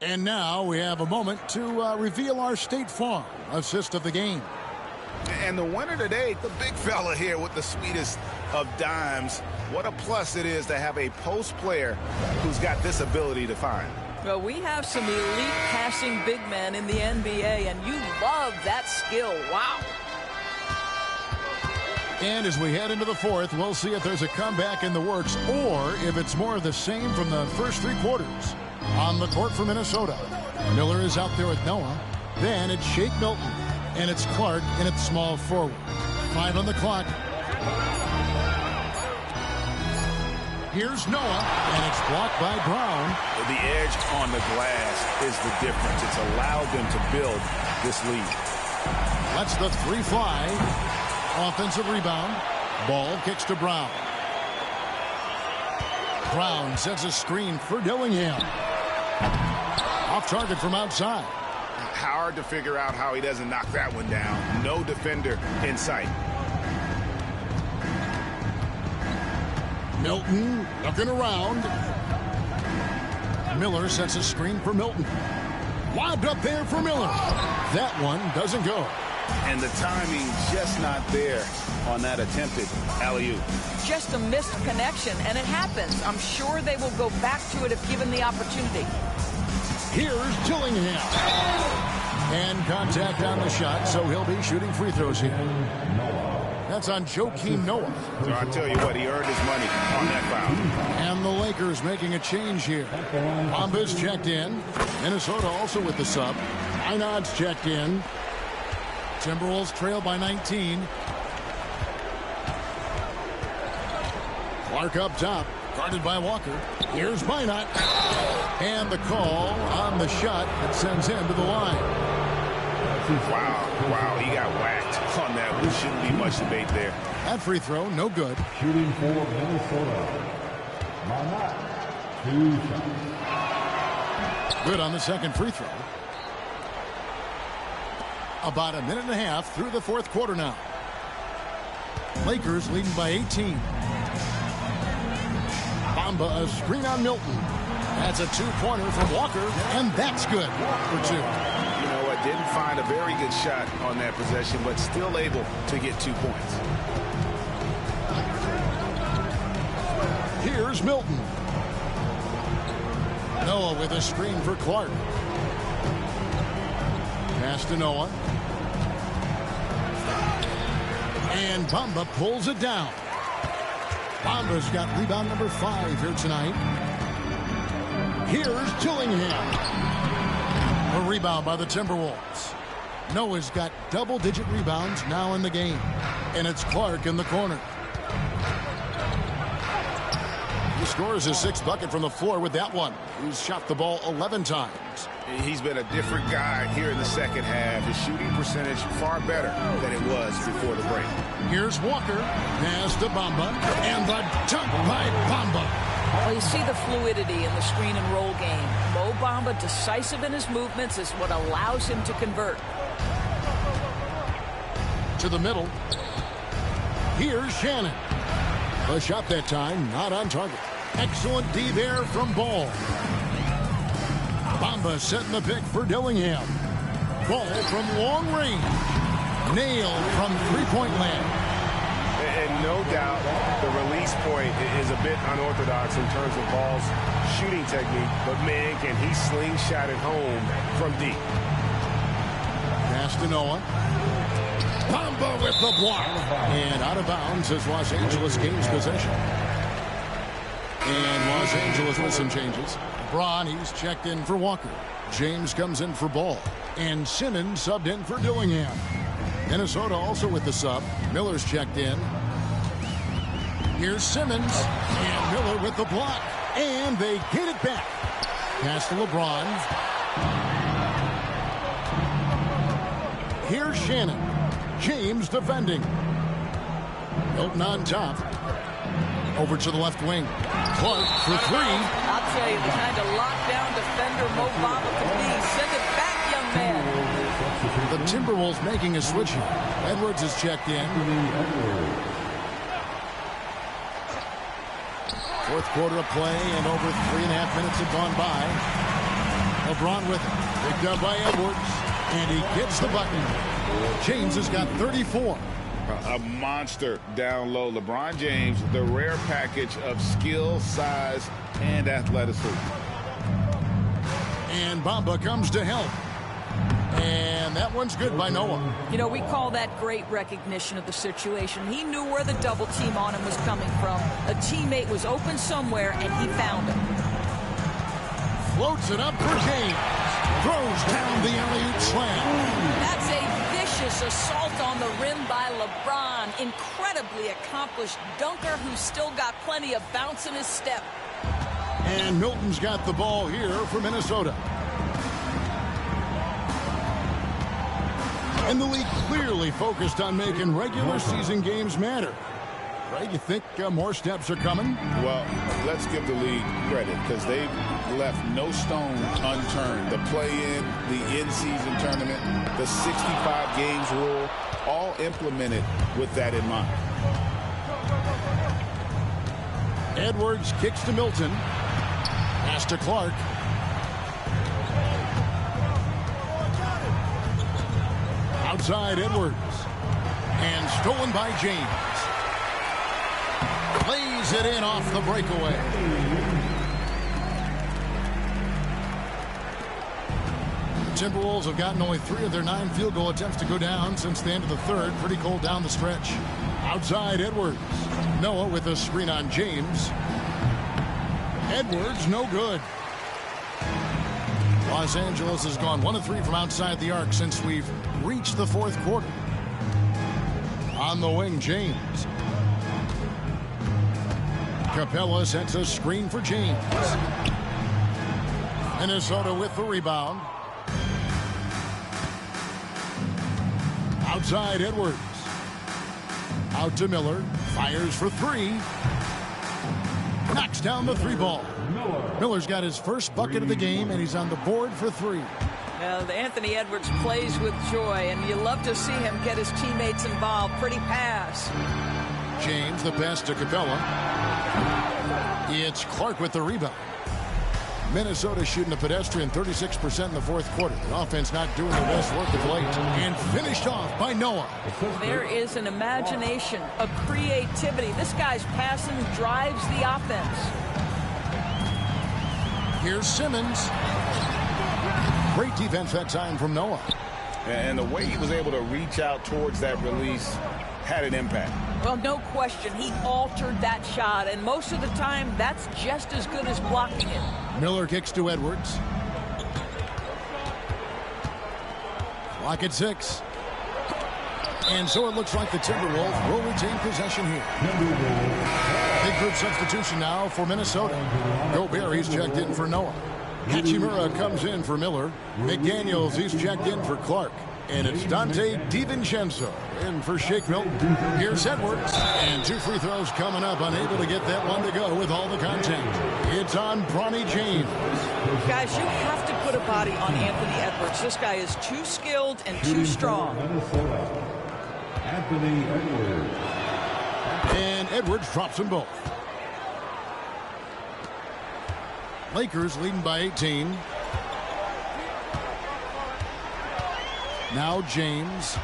And now we have a moment to reveal our State Farm assist of the game. And the winner today, the big fella here with the sweetest of dimes. What a plus it is to have a post player who's got this ability to find. Well, we have some elite passing big men in the NBA, and you love that skill. Wow. And as we head into the fourth, we'll see if there's a comeback in the works or if it's more of the same from the first 3 quarters. On the court for Minnesota, Miller is out there with Noah. Then it's Shake Milton, and it's Clark in its small forward. 5 on the clock. Here's Noah, and it's blocked by Brown. The edge on the glass is the difference. It's allowed them to build this lead. Lets the three fly. Offensive rebound. Ball kicks to Brown. Brown sets a screen for Dillingham. Off target from outside. Hard to figure out how he doesn't knock that one down. No defender in sight. Milton looking around. Miller sets a screen for Milton. Lobbed up there for Miller. That one doesn't go. And the timing just not there on that attempted alley-oop. Just a missed connection, and it happens. I'm sure they will go back to it if given the opportunity. Here's Dillingham. And contact on the shot, so he'll be shooting free throws here. That's on Joakim Noah. So I tell you what, he earned his money on that foul. And the Lakers making a change here. Bombas checked in. Minnesota also with the sub. Einad's checked in. Timberwolves trail by 19. Clark up top, guarded by Walker. Here's Minot. And the call on the shot that sends him to the line. Wow, he got whacked on that. There shouldn't be much debate there. That free throw, no good. Shooting for Minnesota. Minot, 2 shots. Good on the second free throw. About a minute and a half through the fourth quarter now. Lakers leading by 18. Bamba, a screen on Milton. That's a 2-pointer from Walker, and that's good for 2. You know what? Didn't find a very good shot on that possession, but still able to get 2 points. Here's Milton. Noah with a screen for Clark. Pass to Noah. And Bamba pulls it down. Bamba's got rebound number 5 here tonight. Here's Dillingham. A rebound by the Timberwolves. Noah's got double-digit rebounds now in the game. And it's Clark in the corner. He scores his 6th bucket from the floor with that one. He's shot the ball 11 times. He's been a different guy here in the second half. His shooting percentage far better than it was before the break. Here's Walker. Pass to Bamba. And the dunk by Bamba. Well, you see the fluidity in the screen and roll game. Mo Bamba, decisive in his movements, is what allows him to convert. To the middle. Here's Shannon. A shot that time, not on target. Excellent D there from Ball. Bamba setting the pick for Dillingham. Ball from long range. Nailed from three-point land. And no doubt the release point is a bit unorthodox in terms of Ball's shooting technique, but man, can he slingshot it home from deep. Pass to Noah. Bamba with the block. And out of bounds as Los Angeles gains possession. And Los Angeles with some changes. Lebron, he's checked in for Walker. James comes in for Ball. And Simmons subbed in for Dillingham. Minnesota also with the sub. Miller's checked in. Here's Simmons. And Miller with the block. And they get it back. Pass to LeBron. Here's Shannon. James defending. Milton on top. Over to the left wing. Clark for 3. I'll tell you, the kind of lockdown defender Mo Bamba can be. Send it back, young man. The Timberwolves making a switch here. Edwards is checked in. Fourth quarter of play, and over 3.5 minutes have gone by. LeBron with it. Picked up by Edwards. And he gets the button. James has got 34. A monster down low. LeBron James, the rare package of skill, size, and athleticism. And Bamba comes to help. And that one's good by Noah. You know, we call that great recognition of the situation. He knew where the double team on him was coming from. A teammate was open somewhere, and he found him. Floats it up for James. Throws down the alley-oop slam. That's a vicious assault on the rim by LeBron. Incredibly accomplished dunker who's still got plenty of bounce in his step. And Milton's got the ball here for Minnesota. And the league clearly focused on making regular season games matter. Right? You think more steps are coming? Well, let's give the league credit because they've left no stone unturned. The play-in, the in-season tournament, the 65 games rule, all implemented with that in mind. Edwards kicks to Milton. Pass to Clark. Outside Edwards. And stolen by James. Plays it in off the breakaway. Timberwolves have gotten only 3 of their 9 field goal attempts to go down since the end of the third. Pretty cold down the stretch. Outside Edwards. Noah with a screen on James. Edwards no good. Los Angeles has gone 1 of 3 from outside the arc since we've reached the fourth quarter. On the wing, James. Capella sets a screen for James. Minnesota with the rebound. Outside Edwards. Out to Miller. Fires for 3. Knocks down the 3 ball. Miller's got his first bucket of the game, and he's on the board for 3. Well, Anthony Edwards plays with joy, and you love to see him get his teammates involved. Pretty pass. James, the pass to Capella. It's Clark with the rebound. Minnesota shooting a pedestrian 36% in the fourth quarter. The offense not doing the best work of late. And finished off by Noah. There is an imagination, a creativity. This guy's passing drives the offense. Here's Simmons. Great defense that time from Noah. And the way he was able to reach out towards that release had an impact. Well, no question. He altered that shot, and most of the time, that's just as good as blocking it. Miller kicks to Edwards. Clock at 6. And so it looks like the Timberwolves will retain possession here. Big group substitution now for Minnesota. Gobert, he's checked in for Noah. Hachimura comes in for Miller. McDaniels, he's checked in for Clark. And it's Dante DiVincenzo in for Shake Milton. Here's Edwards. And 2 free throws coming up. Unable to get that one to go with all the contact. It's on Bronny James. Guys, you have to put a body on Anthony Edwards. This guy is too skilled and too strong. Anthony Edwards. And Edwards drops them both. Lakers leading by 18. Now James.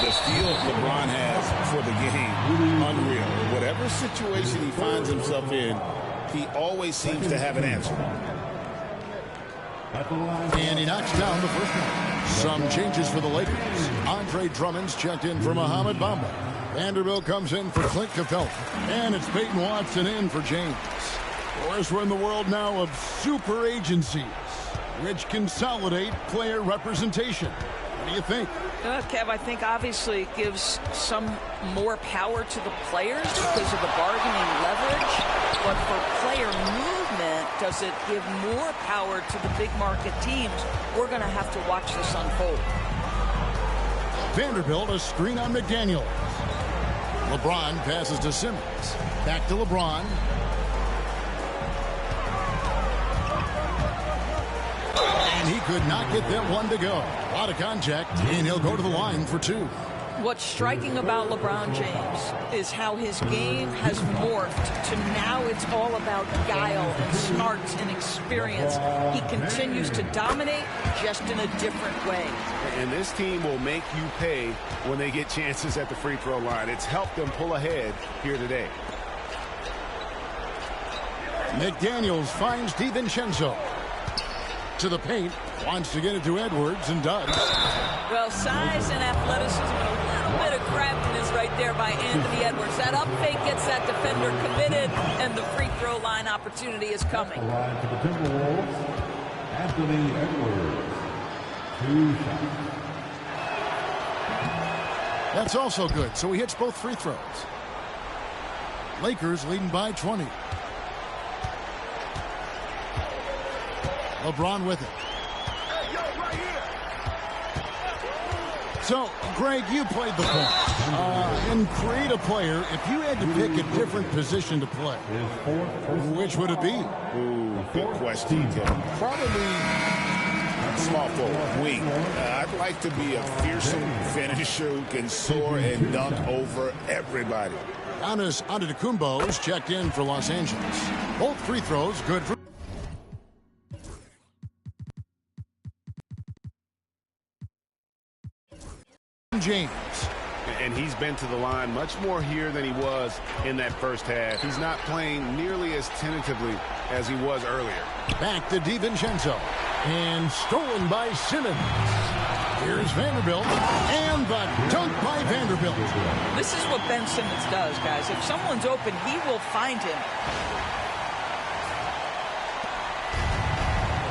The feel LeBron has for the game, unreal. Whatever situation he finds himself in, he always seems to have an answer. And he knocks down the first one. Some changes for the Lakers. Andre Drummond's checked in for Mohamed Bamba. Vanderbilt comes in for Clint Capella. And it's Peyton Watson in for James. Of course, we're in the world now of super agencies, which consolidate player representation. What do you think? Kev, I think obviously it gives some more power to the players because of the bargaining leverage. But for player movement, does it give more power to the big market teams? We're going to have to watch this unfold. Vanderbilt, a screen on McDaniels. LeBron passes to Simmons. Back to LeBron. And he could not get that one to go. A lot of contact, and he'll go to the line for 2. What's striking about LeBron James is how his game has morphed to now it's all about guile and smarts and experience. He continues to dominate just in a different way. And this team will make you pay when they get chances at the free throw line. It's helped them pull ahead here today. McDaniels finds DiVincenzo. To the paint, wants to get it to Edwards and does. Well, size and athleticism and a little bit of craftiness right there by Anthony Edwards. That up fake gets that defender committed, and the free throw line opportunity is coming. The line for the Timberwolves, Anthony Edwards. 2 shots. That's also good, so he hits both free throws. Lakers leading by 20. LeBron with it. So, Greg, you played the point. And create a player, if you had to pick a different position to play, which would it be? Ooh, good question. Probably small forward, wing. I'd like to be a fearsome finisher who can soar and dunk over everybody. Giannis Antetokounmpo's checked in for Los Angeles. Both free throws good for James. And he's been to the line much more here than he was in that first half. He's not playing nearly as tentatively as he was earlier. Back to DiVincenzo. And stolen by Simmons. Here's Vanderbilt. And the dunk by Vanderbilt. This is what Ben Simmons does, guys. If someone's open, he will find him.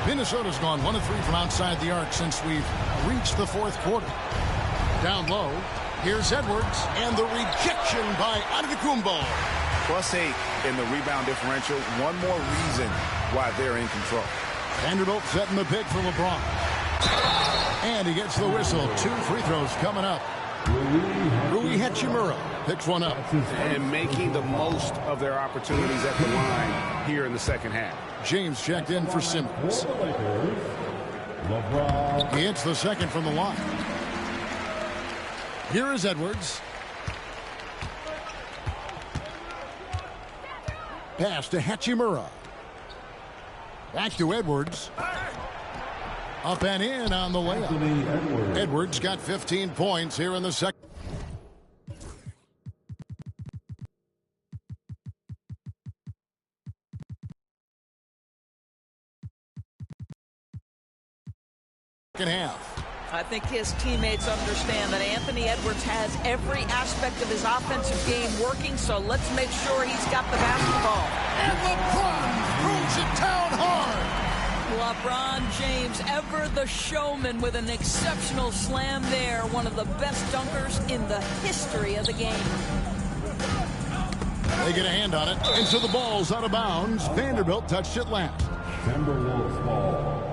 Minnesota's gone 1 of 3 from outside the arc since we've reached the fourth quarter. Down low, here's Edwards, and the rejection by Antetokounmpo. +8 in the rebound differential. One more reason why they're in control. Vanderbilt setting the pick for LeBron. And he gets the whistle. 2 free throws coming up. Rui Hachimura picks one up. And making the most of their opportunities at the line here in the second half. James checked in for Simmons. He hits the second from the line. Here is Edwards. Pass to Hachimura. Back to Edwards. Up and in on the layup. Edwards got 15 points here in the second. Half. I think his teammates understand that Anthony Edwards has every aspect of his offensive game working, so let's make sure he's got the basketball. And LeBron throws it down hard. LeBron James, ever the showman, with an exceptional slam there. One of the best dunkers in the history of the game. They get a hand on it, and so the ball's out of bounds. Vanderbilt touched it last. Timberwolves ball.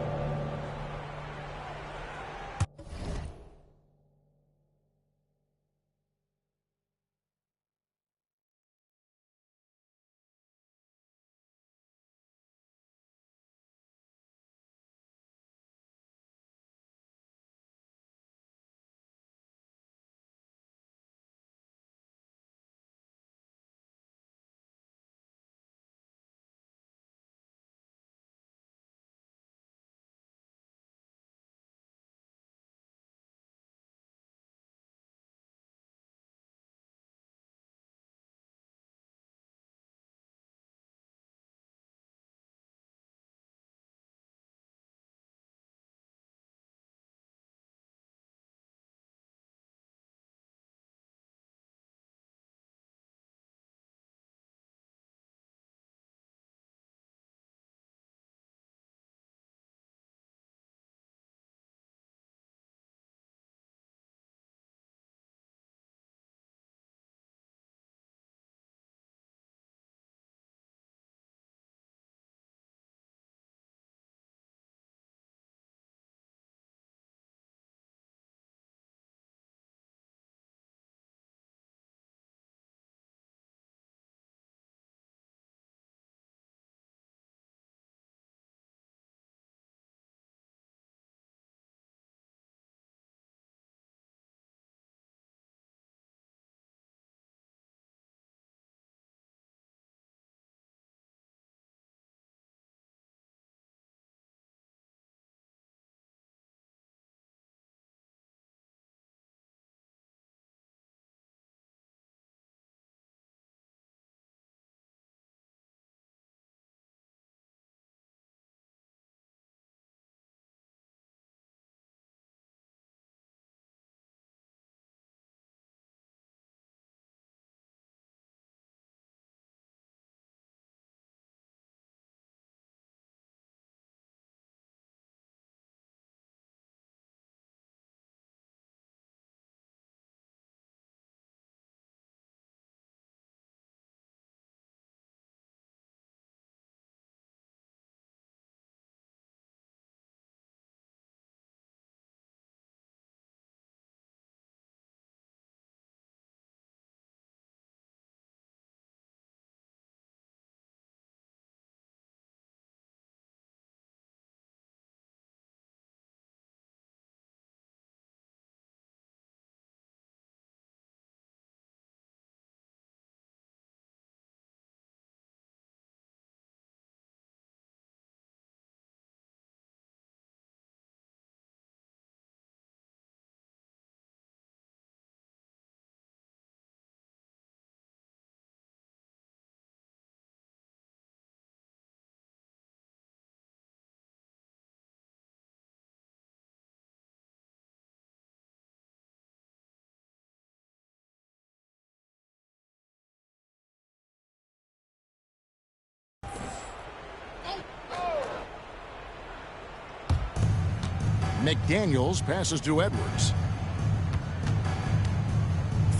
McDaniels passes to Edwards.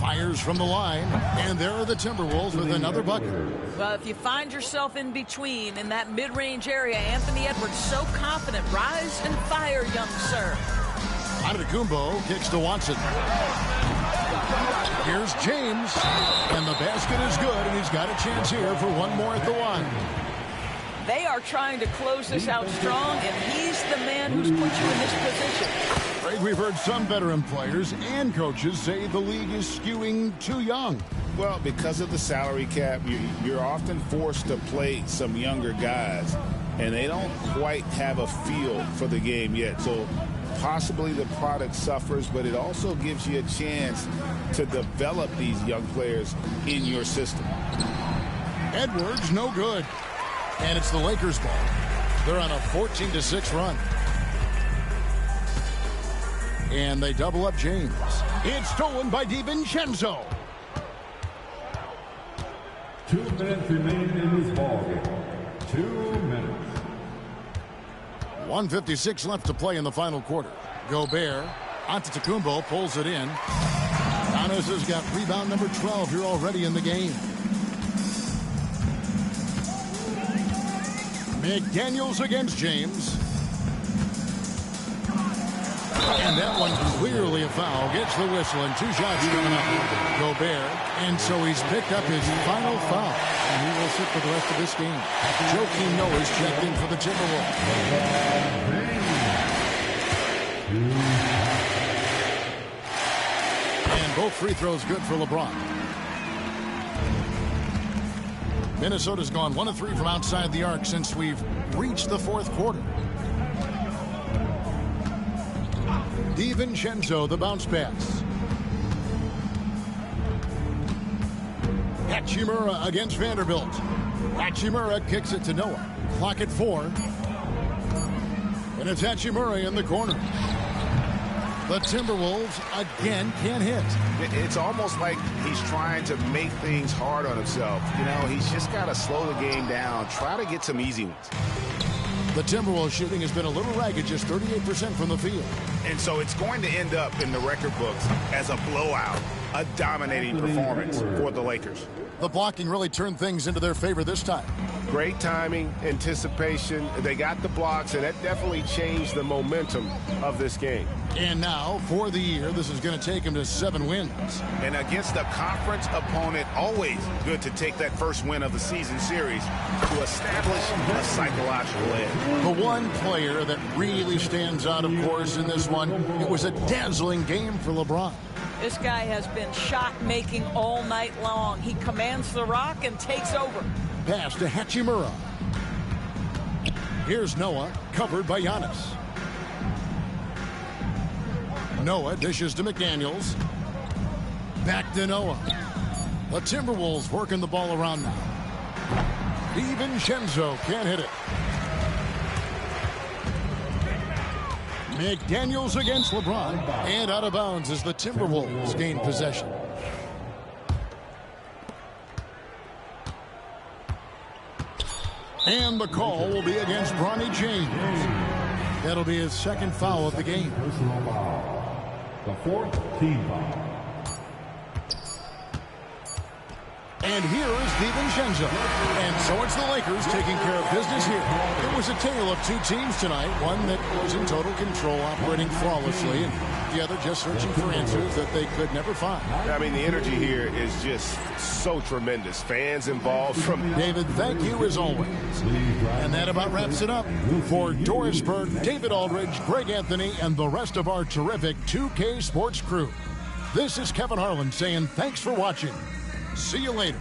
Fires from the line, and there are the Timberwolves with another bucket. Well, if you find yourself in between in that mid-range area, Anthony Edwards so confident. Rise and fire, young sir. Antetokounmpo kicks to Watson. Here's James, and the basket is good, and he's got a chance here for one more at the line. They are trying to close this out strong, and he's the man who's put you in this position. Greg, we've heard some veteran players and coaches say the league is skewing too young. Well, because of the salary cap, you're often forced to play some younger guys, and they don't quite have a feel for the game yet. So possibly the product suffers, but it also gives you a chance to develop these young players in your system. Edwards, no good. And it's the Lakers' ball. They're on a 14-6 run. And they double up James. It's stolen by DiVincenzo. 2 minutes remain in this ballgame. 2 minutes. 1:56 left to play in the final quarter. Gobert, Antetokounmpo pulls it in. Giannis has got rebound number 12 here already in the game. McDaniels against James. And that one clearly a foul. Gets the whistle, and 2 shots coming up. Gobert, and so he's picked up his final foul. And he will sit for the rest of this game. Joakim Noah's checked in for the Timberwolves. And both free throws good for LeBron. Minnesota's gone 1 of 3 from outside the arc since we've reached the fourth quarter. DiVincenzo, the bounce pass. Hachimura against Vanderbilt. Hachimura kicks it to Noah. Clock at 4. And it's Hachimura in the corner. The Timberwolves again can't hit. It's almost like he's trying to make things hard on himself. You know, he's just got to slow the game down, try to get some easy ones. The Timberwolves shooting has been a little ragged, just 38% from the field. And so it's going to end up in the record books as a blowout, a dominating performance for the Lakers. The blocking really turned things into their favor this time. Great timing, anticipation. They got the blocks, and that definitely changed the momentum of this game. And now, for the year, this is going to take him to 7 wins. And against a conference opponent, always good to take that first win of the season series to establish a psychological edge. The one player that really stands out, of course, in this one, it was a dazzling game for LeBron. This guy has been shot-making all night long. He commands the rock and takes over. Pass to Hachimura. Here's Noah, covered by Giannis. Noah dishes to McDaniels. Back to Noah. The Timberwolves working the ball around now. DiVincenzo can't hit it. McDaniels against LeBron. And out of bounds as the Timberwolves gain possession. And the call will be against Bronny James. That'll be his second foul of the game. Personal foul. The 4th team foul. And here is DiVincenzo. And so it's the Lakers taking care of business here. It was a tale of 2 teams tonight. One that was in total control, operating flawlessly, and the other just searching for answers that they could never find. I mean, the energy here is just so tremendous. Fans involved from... David, thank you as always. And that about wraps it up. For Doris Burke, David Aldridge, Greg Anthony, and the rest of our terrific 2K Sports crew, this is Kevin Harlan saying thanks for watching. See you later.